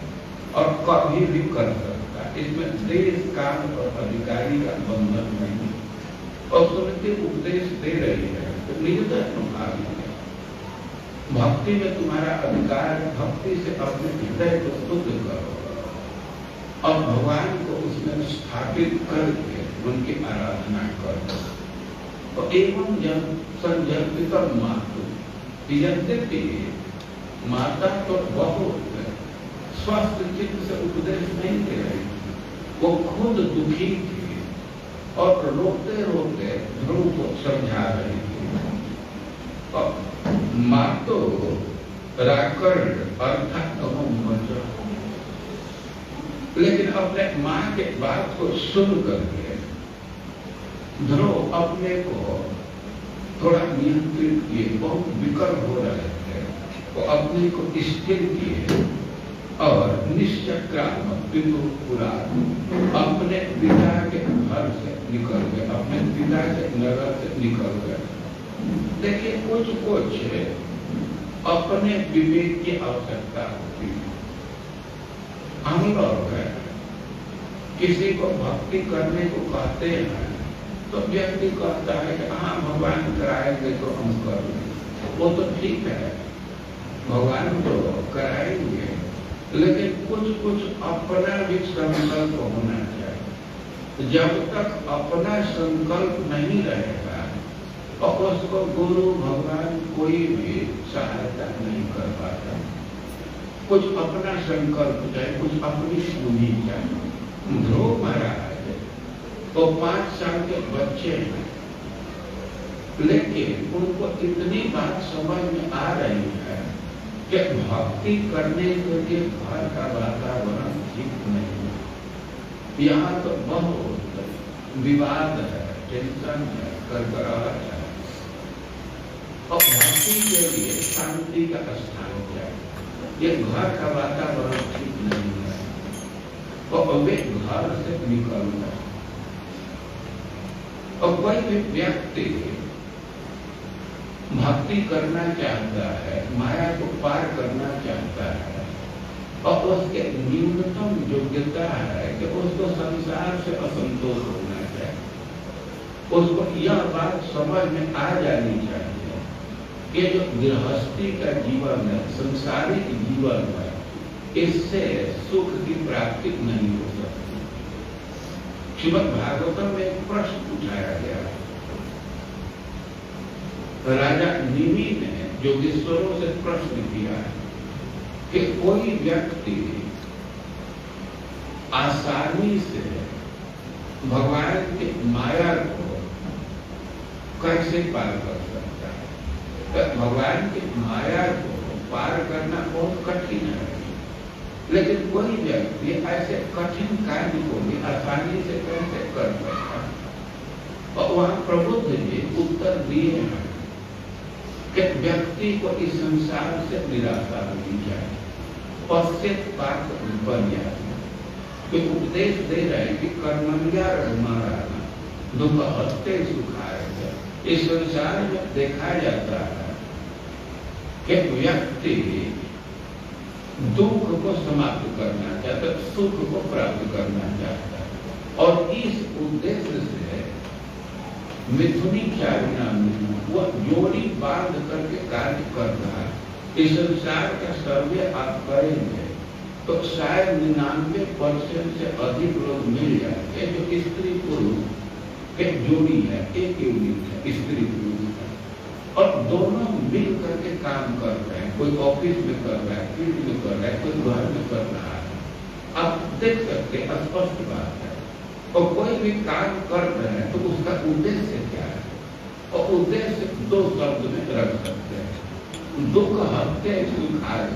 और कभी भी कर सकता है। इसमें देश काल और अधिकारी का बंधन नहीं। और सुनते उपदेश दे रही है तो निरंतर भावी है। भक्ति में तुम्हारा अधिकार है, भक्ति से अपने हृदय को शुद्ध करो और भगवान को उसमें स्थापित करके उनकी आराधना करो। तो एवं जब संजल्पित मातु यद्यपि माता तो बहुत स्वस्थ चित्त से उपदेश नहीं दे रही थी, वो खुद दुखी थी और रोते रोते ध्रुव को समझा रही थी। और माँ तो राकड़ अर्थात लेकिन अपने माँ के बात को सुन करके ध्रुव अपने को थोड़ा नियंत्रित किए, बहुत विकल हो रहे थे, वो अपने को स्थिर किए और निश्चक्रात्मक पितुपुरा अपने पिता के घर से निकल गए, अपने पिता के नगर से निकल गए। देखिए कुछ अपने विवेक की आवश्यकता होती है। हम लोग किसी को भक्ति करने को कहते हैं तो व्यक्ति कहता है कि हाँ भगवान कराएंगे तो हम कर लेंगे, वो तो ठीक है, भगवान तो कराएंगे, लेकिन कुछ अपना भी संकल्प होना चाहिए। जब तक अपना संकल्प नहीं रहेगा और उसको गुरु भगवान कोई भी सहायता नहीं कर पाता। कुछ अपना संकल्प चाहिए, कुछ अपनी बुद्धि चाहिए। ध्रुव महाराज वो 5 साल के बच्चे हैं, लेकिन उनको इतनी बात समझ में आ रही है कि भक्ति करने के लिए घर का वातावरण ठीक नहीं है। यहाँ तो बहुत विवाद है, टेंशन है, करकराहट है और भक्ति के लिए शांति का स्थान चाहिए। ये घर का वातावरण ठीक नहीं है और वे घर से निकलना है। और कोई भी व्यक्ति भक्ति करना चाहता है, माया को पार करना चाहता है और उसके न्यूनतम योग्यता है कि उसको संसार से असंतोष होना चाहिए। उसको यह बात समझ में आ जानी चाहिए कि जो गृहस्थी का जीवन है, संसारिक जीवन है, इससे सुख की प्राप्ति नहीं हो सकती। श्रीमद् भागवतम में एक प्रश्न उठाया गया। राजा निमि ने योगेश्वरों से प्रश्न किया कि कोई व्यक्ति आसानी से भगवान की माया को कैसे पार कर सकता है? तो भगवान की माया को पार करना बहुत कठिन है, लेकिन कोई व्यक्ति ऐसे कठिन कार्य को भी आसानी से कैसे कर सकता है? और वहां प्रबुद्ध जी उत्तर दिए हैं कि व्यक्ति को इस संसार से निराशा होनी चाहिए, पश्चाताप बन जाए। तो उपदेश दे रहे हैं कि कर्मण्या रघुमाराना दुख हस्ते सुखाए। इस संसार में देखा जाता है कि व्यक्ति दुख को समाप्त करना चाहता है, सुख को प्राप्त करना चाहता है और इस उद्देश्य से मिथुनी चारिणा वह जोड़ी बांध करके कार्य कर रहा है। इस संसार का सर्वे आप करेंगे तो शायद 99% से अधिक लोग मिल जाएंगे जो स्त्री पुरुष एक जोड़ी है, एक यूनिट है, स्त्री पुरुष है और दोनों मिल करके काम कर रहे हैं। कोई ऑफिस में कर रहा है, फील्ड में कर रहा है, कोई घर में कर रहा है। आप देख सकते हैं, स्पष्ट बात है। और कोई भी काम कर रहे हैं तो उसका उद्देश्य क्या है? और उद्देश्य 2 शब्द में रख सकते हैं, दुख हत्या सुखाय।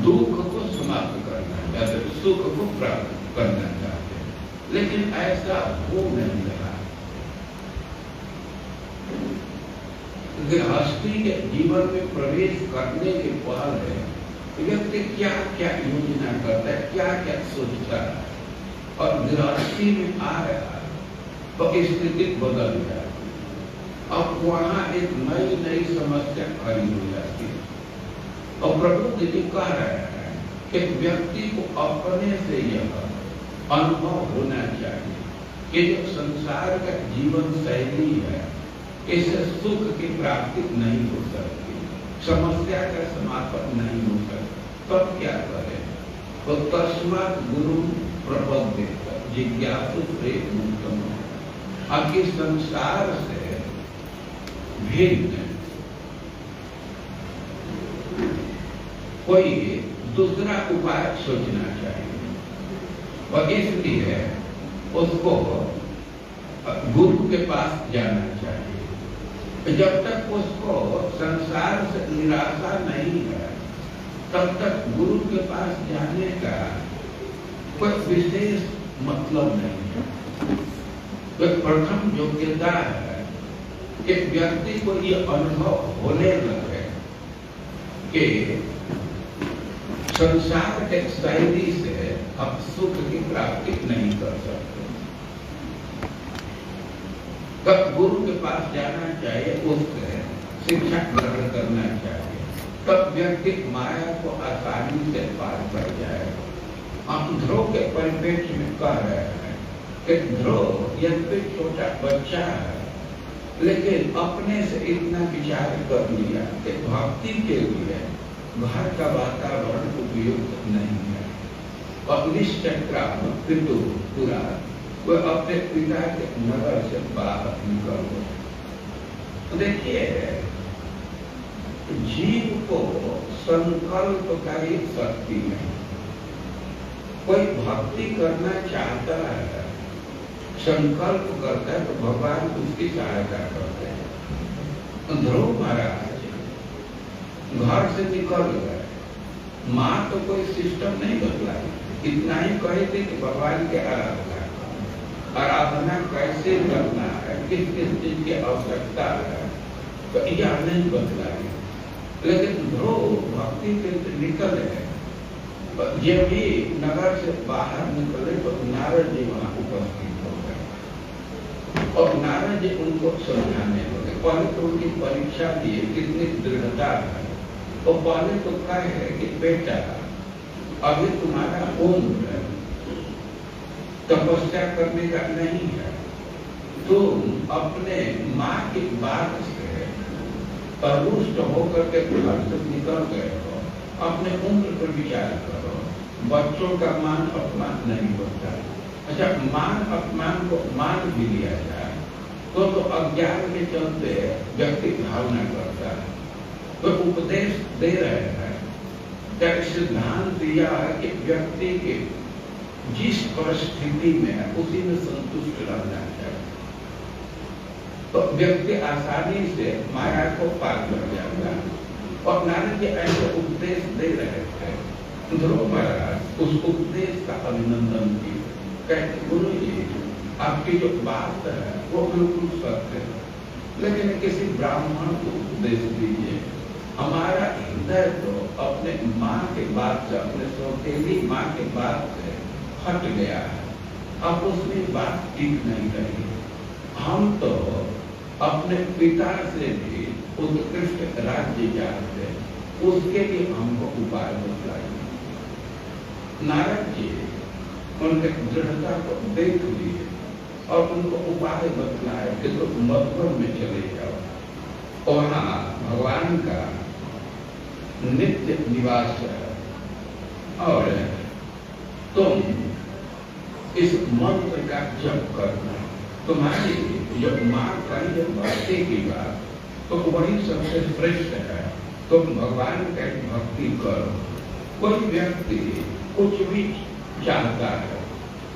दुख को समाप्त करना चाहते, सुख को प्राप्त करना चाहते, लेकिन ऐसा हो नहीं रहा। गृहस्थी के जीवन में प्रवेश करने के पहले व्यक्ति क्या क्या योजना करता है, क्या क्या सोचता है और गृहस्थी में आ रहा है तो स्थिति बदल जाती है। अब वहां एक नई समस्या खड़ी हो जाती है और प्रभु जी कह रहे हैं कि व्यक्ति को अपने से यह अनुभव होना चाहिए कि जो संसार का जीवन शैली है इससे सुख की प्राप्ति नहीं हो सकती, समस्या का समापन नहीं हो सकता। तब क्या करें? तो तस्मात् गुरु प्रपद्य जिज्ञासु प्रेत मुक्तम। अब इस संसार से भिन्न कोई दूसरा उपाय सोचना चाहिए और इसलिए उसको गुरु के पास जाना चाहिए। जब तक उसको संसार से निराशा नहीं है तब तक गुरु के पास जाने का कोई विशेष मतलब नहीं है। तो प्रथम योग्यता है कि व्यक्ति को ये अनुभव होने लगे कि संसार के शैली से हम सुख की प्राप्ति नहीं कर सकते। तब गुरु के पास जाना चाहिए, उससे शिक्षा ग्रहण करना चाहिए। तब व्यक्ति माया को आसानी से पार कर जाएगा। हम ध्रुव के परिप्रेक्ष्य में कह रहे हैं कि ध्रुव यद्यपि छोटा बच्चा है लेकिन अपने से इतना विचार कर लिया कि भक्ति के लिए घर का वातावरण उपयुक्त नहीं है और निश्चक्रात्मक पितु पूरा वो अपने पिता के नगर से बाहर निकल गए। तो देखिए जीव को संकल्प का ही शक्ति है। कोई भक्ति करना चाहता है, संकल्प करता है तो भगवान उसकी सहायता करते हैं। ध्रुव महाराज घर से निकल गए, माँ तो कोई सिस्टम नहीं बदलाई, इतना ही कही थी कि भगवान के आराधना कैसे करना है, किस किस चीज की आवश्यकता है, तो यह नहीं बदलाई। लेकिन ध्रुव भक्ति के निकले, जब भी नगर से बाहर निकले तो नारद जी वहां उपस्थित हो गए और नारद जी उनको समझाने लगे। पहले तो उनकी परीक्षा दिए कितनी दृढ़ता है। तो पहले तो कहे कि बेटा अभी तुम्हारा उम्र तपस्या करने का नहीं है, तुम अपने माँ की बात से रुष्ट होकर के घर से निकल गए हो, अपने उम्र पर विचार करो। बच्चों का मान अपमान नहीं होता। अच्छा, मान अपमान को मान भी लिया जाए तो अज्ञान के चलते व्यक्ति भावना करता है। तो उपदेश दे रहे हैं क्या सिद्धांत यह है कि व्यक्ति के जिस परिस्थिति में है उसी में संतुष्ट रहना चाहिए, तो व्यक्ति आसानी से माया को पार कर जाता है। और नारद जी ऐसे उपदेश दे रहे थे। ध्रुव महाराज उस उपदेश का अभिनंदन किए, कहते गुरु जी आपकी जो बात है वो बिल्कुल सत्य है, लेकिन किसी ब्राह्मण को उपदेश दीजिए। हमारा हृदय तो अपने माँ के बात से, अपने सौतेली माँ के बात से हट गया है, अब उसमें बात ठीक नहीं रही। हम तो अपने पिता से भी उत्कृष्ट राज्य चाहते, उसके लिए हमको उपाय बतलाइए। नारद जी उनके दृढ़ता को देख लिए और उनको उपाय बतलाए कि तो मधुबन में चले जाओ, वहां भगवान का नित्य निवास है और तुम इस मंत्र का जप करना। तुम्हारी जो माँ का जब भक्ति की बात तो वही सबसे श्रेष्ठ है। तुम भगवान का भक्ति करो। कोई व्यक्ति कुछ भी चाहता है,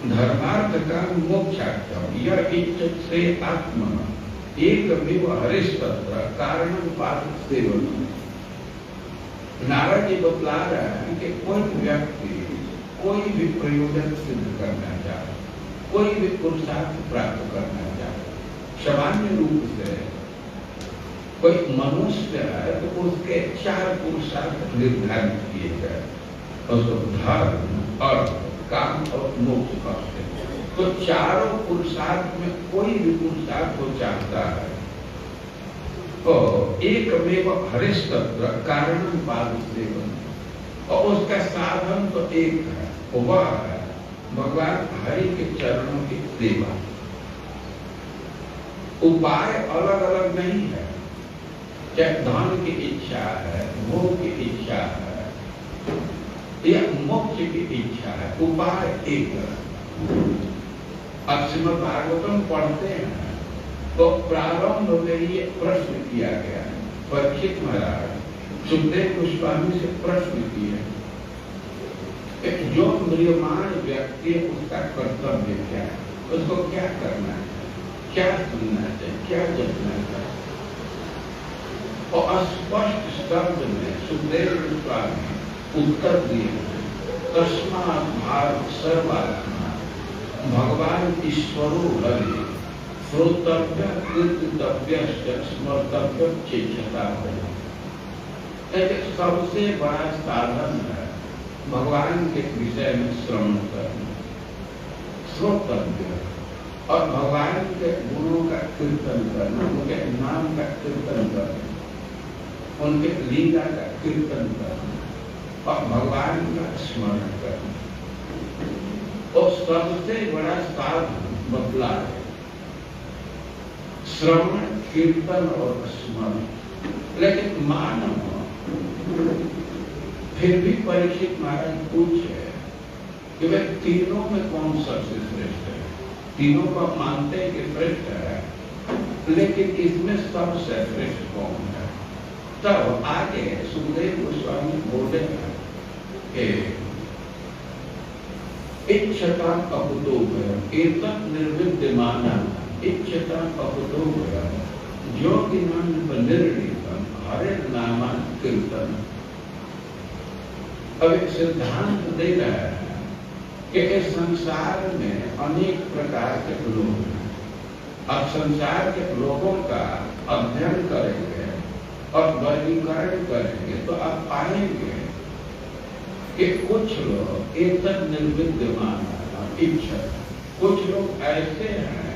धर्मार्थ का मोक्षार्थम यह इच्छा से आत्मा एक हरिश्चंद्र कारण पाद सेवन। नारद जी बतला रहे हैं कि कोई व्यक्ति कोई भी प्रयोजन सिद्ध करना चाहे, कोई भी पुरुषार्थ प्राप्त करना चाहे, सामान्य रूप से कोई मनुष्य है तो उसके 4 पुरुषार्थ निर्धारित किए गए, उसको धर्म और काम और मोक्ष करते। तो चारों पुरुषार्थ में कोई भी पुरुषार्थ को चाहता है तो एकमेव हरिश्चंद्र कारण पाद सेवन, और उसका साधन तो एक है, वह है भगवान हरि के चरणों की सेवा। उपाय अलग अलग नहीं है, चाहे धन की इच्छा है, भोग की इच्छा है या मोक्ष की इच्छा है, उपाय एक है। अब श्रीमद् भागवतम पढ़ते हैं तो प्रारंभ में ये प्रश्न किया गया है, परीक्षित महाराज सुखदेव गोस्वामी से प्रश्न किया, जो म्रियमाण व्यक्ति है उसका कर्तव्य क्या है, उसको क्या करना है, क्या सुनना चाहिए, क्या जपना चाहिए। और स्पष्ट शब्द में सुखदेव गोस्वामी उत्तर दिए, तस्मात् भाव सर्वात्मा भगवान ईश्वरो हरि श्रोतव्य कीर्तितव्य स्मर्तव्य चेष्टा हो। सबसे बड़ा साधन है भगवान के विषय में श्रवण करना, श्रोतव्य, और भगवान के गुणों का कीर्तन करना, उनके नाम का कीर्तन करना, उनके लीला का कीर्तन करना और भगवान का स्मरण करना। और सबसे बड़ा साधन बदला है श्रवण, कीर्तन और स्मरण। लेकिन मानव फिर भी परीक्षित महाराज पूछे कि वे तीनों में कौन सबसे श्रेष्ठ है। तीनों को मानते हैं कि श्रेष्ठ है, लेकिन इसमें सबसे श्रेष्ठ कौन है। तब आगे सुखदेव गोस्वामी बोले इच्छता अकुतो एतत् निर्विद्यमान इच्छता अकुतो योगिनां निर्णीतम हरे नामान कीर्तन। अब एक सिद्धांत दे रहा है कि इस संसार में अनेक प्रकार के लोग हैं। अब संसार के लोगों का अध्ययन करेंगे और वर्गीकरण करेंगे तो आप पाएंगे कि कुछ लोग एतत् निर्विद्यमान इच्छा, कुछ लोग ऐसे हैं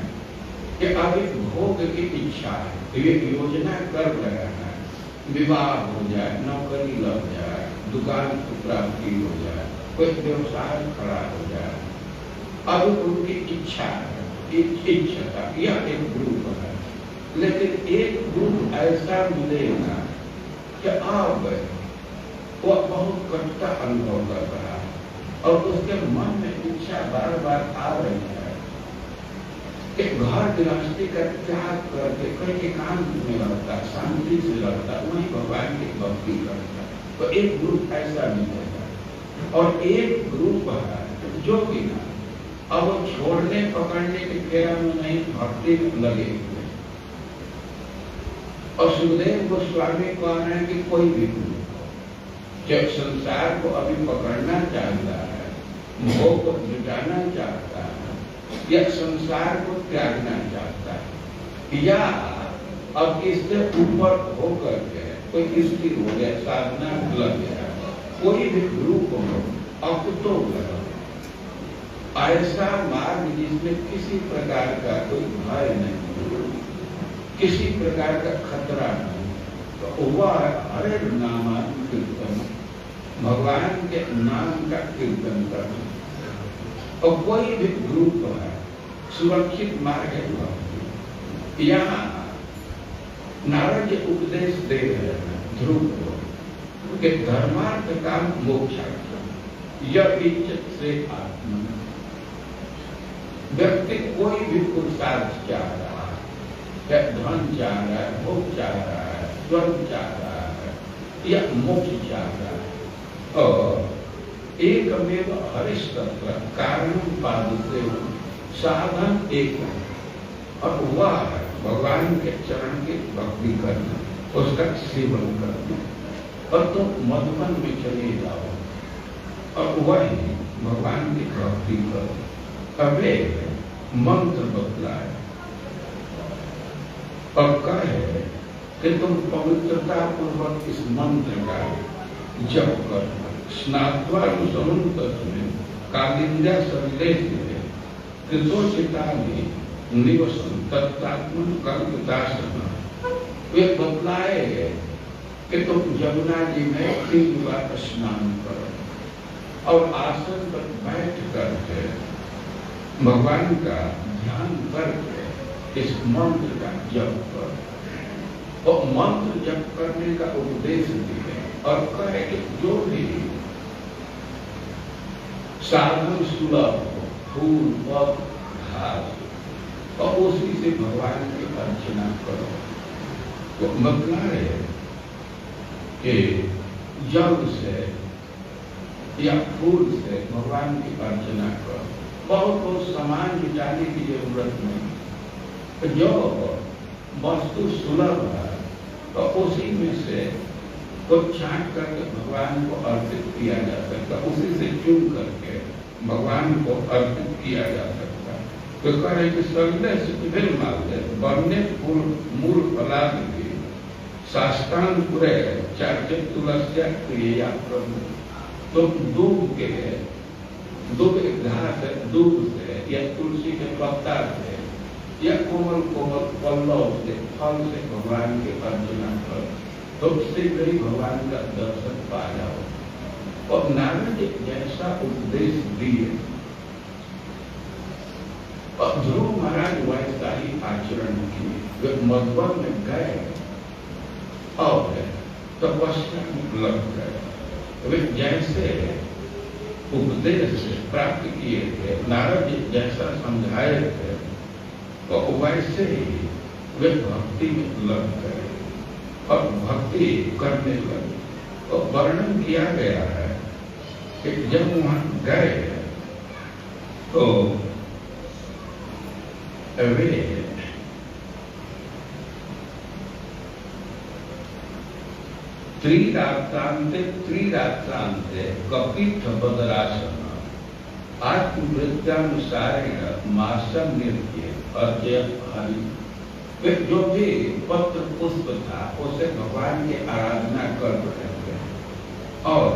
कि अभी भोग की इच्छा है, ये योजना कर रहे हैं, विवाह हो जाए, नौकरी लग जाए, दुकान की प्राप्ति हो जाए, कोई व्यवसाय खड़ा हो जाए, अब उनकी इच्छा है, इच्छा यह एक ग्रुप है। लेकिन एक ग्रुप ऐसा मिलेगा कि अब वो बहुत कष्ट अनुभव कर रहा है और उसके मन में इच्छा बार बार आ रही है कि घर गृहस्थी का त्याग करके कहीं एकांत में रहता, शांति से रहता, वहीं भगवान की भक्ति करता। तो एक ग्रुप ऐसा मिलेगा और एक ग्रुप है जो कि ना अब छोड़ने पकड़ने के फेरा में नहीं, भक्ति में लगे हुए। और सुखदेव गोस्वामी कह रहे हैं कि कोई भी ग्रुप जब संसार को अभी पकड़ना चाहता है, भोग को जुटाना चाहता है या संसार को त्यागना चाहता है, या अब इससे ऊपर होकर के कोई स्थिर हो गया, साधना लग गया, कोई भी ग्रुप हो अकुतो ऐसा मार्ग जिसमें किसी प्रकार का कोई भय नहीं, किसी प्रकार का खतरा नहीं, तो वह हरे नाम कीर्तन, भगवान के नाम का कीर्तन करना। और कोई भी ग्रुप है सुरक्षित मार्ग है। यहाँ नारद जी उपदेश दे रहे हैं ध्रुव को कि धर्मार्थ का मोक्ष यह इज्जत से आत्मा। व्यक्ति कोई भी पुरुषार्थ चाह रहा है, या धन चाह रहा है, भोग चाह रहा है, स्वर्ग चाह रहा है या मोक्ष चाह रहा है, और एकमेव हरिस्तत्र कारणम पादुते, साधन एक है और वह है भगवान के चरण की भक्ति करना, उसका सेवन करना। और तुम मधुबन में चले जाओ और वही भगवान की भक्ति करो। अबे मंत्र बतलाए और कहे कि तुम पवित्रता पूर्वक इस मंत्र का जप करना। स्नात्वा तस्मिन् कालिंद्या संदेश में कृतोचिता में निवसन तत्तात्मन कल्पितासन। वे बतलाए कि तुम यमुना जी में 3 बार स्नान करो और आसन पर बैठ करके भगवान का ध्यान करके इस मंत्र का जप करो। और मंत्र जप करने का उपदेश दिए और कहे कि जो भी साधन सुलभ हो, फूल पद घास, और उसी से भगवान की अर्चना करो। तो मतलब है कि जल से या फूल से भगवान की अर्चना करो, बहुत सामान जुटाने की जरूरत नहीं। जो वस्तु सुलभ है तो उसी में से कुछ छांट करके भगवान को अर्पित किया जा सकता, उसी से चुन करके भगवान को अर्पित किया जा सकता। तो कह रहे कि सगले सुखिल माले बन्ने फूल मूल फलादि साष्टांग पुरे चार्य तुलस्या क्रिया प्रभु। तो दूब एक घास है, दूब से या तुलसी के पत्ता से या कोमल कोमल पल्लव से फल से भगवान के अर्चना करो, तो शीघ्र ही भगवान का दर्शन पा जाओ। और नारद जैसा उपदेश दिए और ध्रुव महाराज वैसा ही आचरण किए। वे मधुबन में गए और तपस्या में लग गए। वे जैसे उपदेश प्राप्त किए थे, नारद जी जैसा समझाए थे, तो वैसे ही वे भक्ति में लग गए और भक्ति करने लगे। तो वर्णन किया गया है कि जब वहां गए तो वे त्रिरात्रांते कपित्थ बदरासन आत्मवृत्तानुसारेण मासम निर्ज्ञ अर्चय हरि। वे जो भी पत्र पुष्प था उसे भगवान की आराधना कर रहे थे और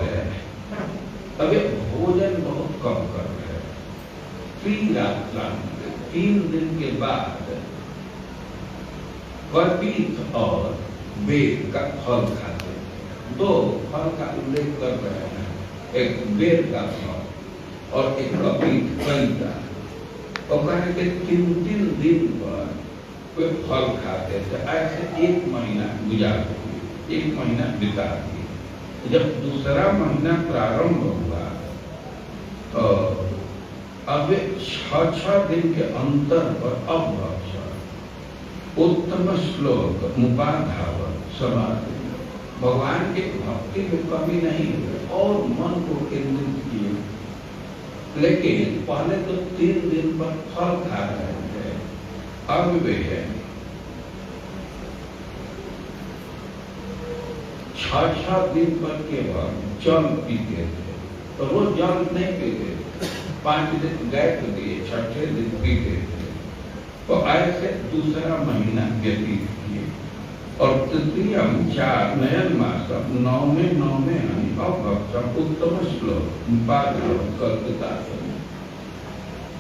अभी भोजन बहुत कम कर रहे। 3 दिन के बाद कपित्थ और बेर का फल खाते। 2 फल का उल्लेख कर रहे हैं, एक बेर का फल और एक कपित्थ फल का। और कहने के 3 दिन पर वे फल खाते थे। ऐसे 1 महीना गुजारते थे, 1 महीना बिता दिए। जब दूसरा महीना प्रारंभ हुआ तो अब 6 दिन के अंतर पर अब उत्तम श्लोक मुपाधावन समाधि, भगवान की भक्ति में कमी नहीं हुई और मन को केंद्रित किए। लेकिन पहले तो 3 दिन पर फल खा रहे थे, अब वे 6 दिन पर केवल जल पीते थे। तो रोज जल नहीं पीते, 5 दिन गैप दिए, 6ठे दिन पीते थे। तो ऐसे दूसरा महीना व्यतीत किए और तृतीय 4 नयन मासम 9वें अभक्षम उत्तम श्लोक कल्पिता।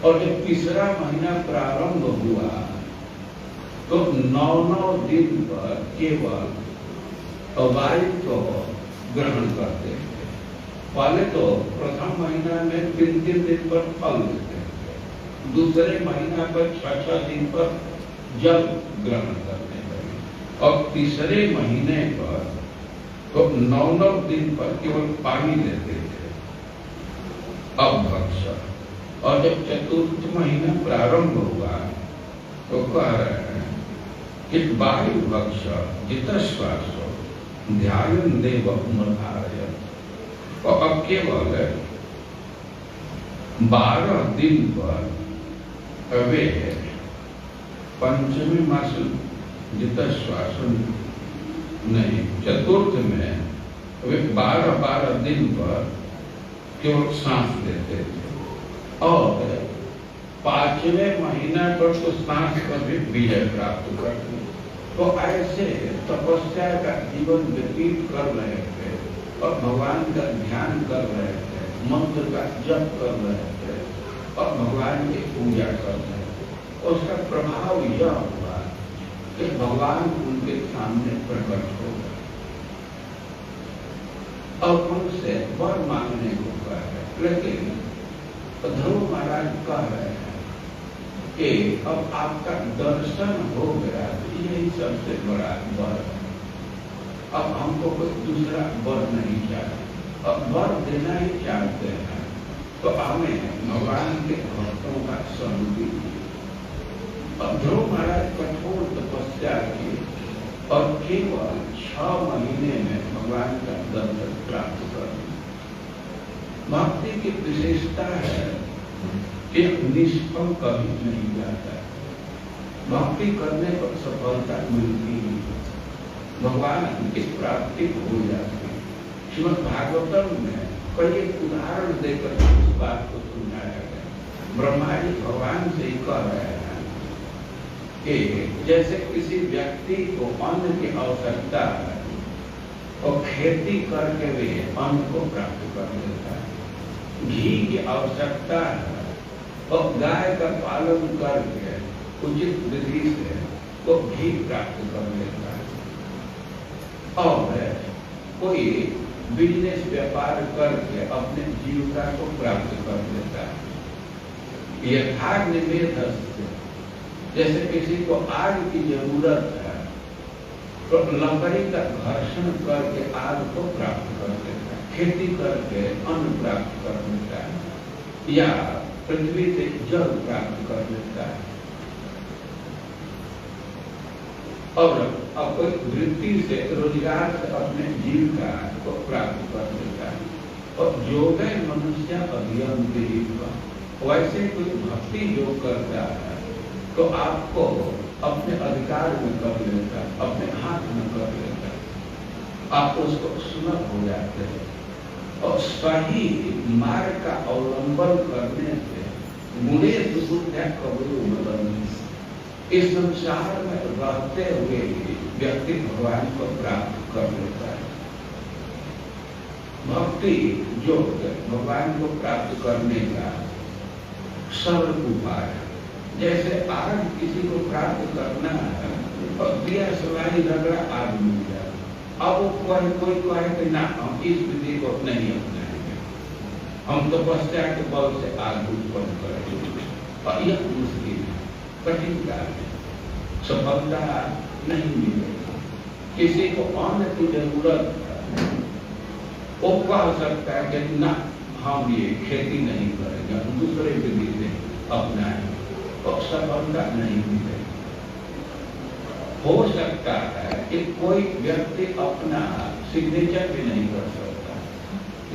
और जब तीसरा महीना प्रारंभ हुआ तो 9 दिन पर केवल अवारित को ग्रहण करते थे। पहले तो प्रथम महीना में 3 दिन पर फल देते थे, दूसरे महीना पर 6 दिन पर जल ग्रहण करने लगे और तीसरे महीने पर तो 9 दिन पर केवल पानी लेते थे अभक्षण। और जब चतुर्थ महीना प्रारंभ हुआ तो कह रहे हैं कि वायु भक्ष जितश्वास ध्यान देव मधारय। और अब केवल 12 दिन पर वे पंचमी मास जितश्वास नहीं, चतुर्थ में वे 12 दिन पर केवल सांस लेते थे और 5वें महीना पर तो सांस पर भी विजय प्राप्त करते। तो ऐसे तपस्या का जीवन व्यतीत कर रहे थे और भगवान का ध्यान कर रहे थे, मंत्र का जप कर रहे थे और भगवान की पूजा कर रहे थे। उसका प्रभाव यह हुआ कि भगवान उनके सामने प्रकट हो गए और उनसे वर मांगने को कहा। लेकिन ध्रुव महाराज कह रहे हैं कि अब आपका दर्शन हो गया, यही सबसे बड़ा वर है। अब हमको कोई दूसरा वर नहीं चाहिए, अब वर देना ही चाहते हैं तो हमें भगवान के भक्तों का संग दीजिए। अब ध्रुव महाराज कठोर तपस्या की और केवल 6 महीने में भगवान का दर्शन प्राप्त करना। भक्ति की विशेषता है कि निष्फल कभी नहीं जाता। भक्ति करने पर सफलता मिलती है, भगवान की प्राप्ति हो जाती है। श्रीमद् भागवतम में कई उदाहरण देकर इस बात को समझाया गया। ब्रह्मा जी भगवान से ही कह रहे हैं कि जैसे किसी व्यक्ति को अन्न की आवश्यकता है और खेती करके वे अन्न को प्राप्त कर लेता है। घी की आवश्यकता है और गाय का पालन करके उचित विधि से वो घी प्राप्त कर लेता है। और कोई बिजनेस व्यापार करके अपने जीविका को प्राप्त कर लेता है। यथाग्निमेधस्य, जैसे किसी को आग की जरूरत है तो लकड़ी का घर्षण करके आग को प्राप्त कर लेता है। खेती करके अन्न प्राप्त कर लेता है या पृथ्वी से जल प्राप्त कर लेता है। और अब कोई वृत्ति से रोजगार से अपने जीविका को प्राप्त कर लेता है। और जो गए मनुष्य अभियंते, वैसे कोई भक्ति योग करता है तो आपको अपने अधिकार में कर लेता है, अपने हाथ में कर लेता है, आप उसको सुलभ हो जाते हैं। और सही मार्ग का अवलंबन करने से गुणेश बुद्धिया कबूल मदन, इस संसार में रहते हुए व्यक्ति भगवान को प्राप्त कर लेता है। भक्ति जो भगवान को प्राप्त करने का सरल उपाय है। जैसे आज किसी को प्राप्त करना है और दिया सवारी रगड़ा आग मिल जाए, अब कोई कहे कि ना हम इस विधि को नहीं अपनाएंगे, हम तो तपस्या के बल से आग उत्पन्न करेंगे, और यह मुश्किल है, कठिन कार्य है, सफलता नहीं मिलेगी। किसी को अन्न की जरूरत है, वो कह सकता है कि ना हम ये खेती नहीं करेंगे, हम दूसरे विधि से अपनाएंगे, तो सफलता नहीं मिलेगी। हो सकता है कि कोई व्यक्ति अपना सिग्नेचर भी नहीं कर सकता,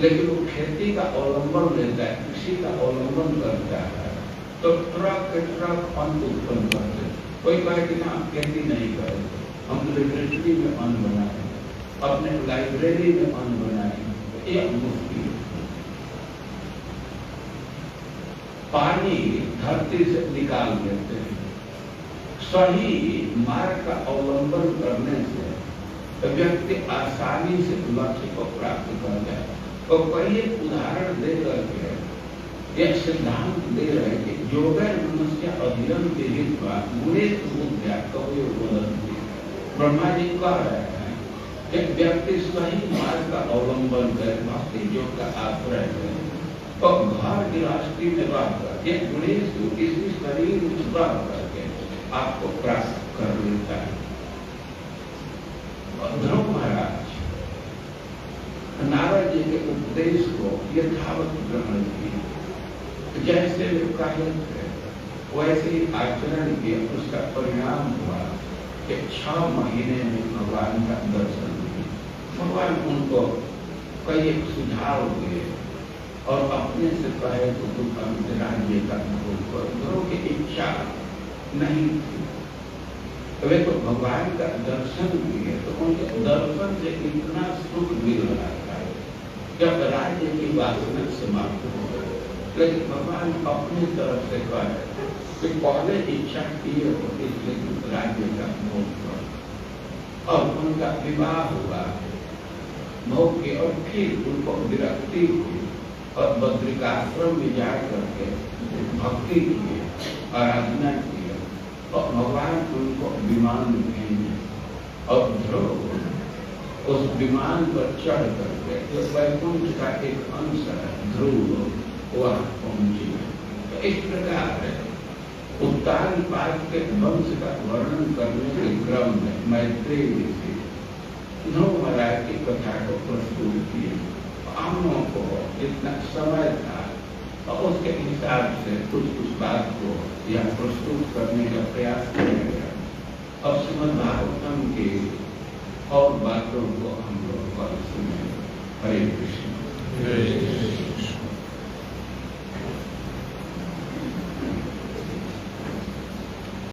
लेकिन वो खेती का अवलंबन लेता है, कृषि का अवलंबन करता है, तो ट्रक के ट्रक अन्न उत्पन्न करते हैं। कोई कहे कि ना हम खेती नहीं करेंगे, हम लाइब्रेरी में अन्न बनाएंगे, अपने लाइब्रेरी में अन्न बनाएंगे, यह मुश्किल है। पानी धरती से निकाल देते हैं। सही मार्ग का अवलंबन करने से व्यक्ति आसानी से लक्ष्य को प्राप्त कर जाए। और कई उदाहरण दे करके यह सिद्धांत दे रहे कि योगैर मनुष्य अभियंते हित्वा गुणेश बुद्ध्या कवयो वदन्ति। ब्रह्मा जी कह रहे हैं कि व्यक्ति सही मार्ग का अवलंबन करे, भक्ति योग का आश्रय करे, और घर गृहस्थी में रहकर एक गुणेश इसी शरीर में रह करके आपको प्राप्त कर लेता है। ध्रुव महाराज नारद जी के उपदेश को यथावत ग्रहण किया, जैसे वे कहते थे वैसे ही आचरण किया। उसका परिणाम हुआ कि 6 महीने में भगवान का दर्शन किया। भगवान उनको कई सुझाव दिए और अपने से कहे तो तुम राज्य का भोग करो। ध्रुव की इच्छा नहीं थी, वे तो भगवान का दर्शन किए, तो उनके दर्शन से इतना सुख मिल रहा था जब राज्य की वासना समाप्त हो गई। लेकिन भगवान अपनी तरफ से कहे कि पहले इच्छा किए हो, इसलिए राज्य का भोग करो। और उनका विवाह हुआ, भोग किया, और फिर उनको विरक्ति हुई और बद्रिकाश्रम में जा करके भक्ति की, आराधना की, और भगवान उनको विमान भेजे। और ध्रुव उस विमान पर चढ़ करके जो वैकुंठ का एक अंश है, ध्रुव, वह पहुंची। तो इस प्रकार उत्तान पाद के वंश का वर्णन करने के क्रम में मैत्रेय ऋषि ध्रुव महाराज की कथा को प्रस्तुत किए। हम लोगों को जितना समय था और उसके हिसाब से कुछ बात को यह प्रस्तुत करने का प्रयास किया गया। अब श्रीमद् भागवतम के और बातों को हम लोग और सुने। हरे कृष्ण।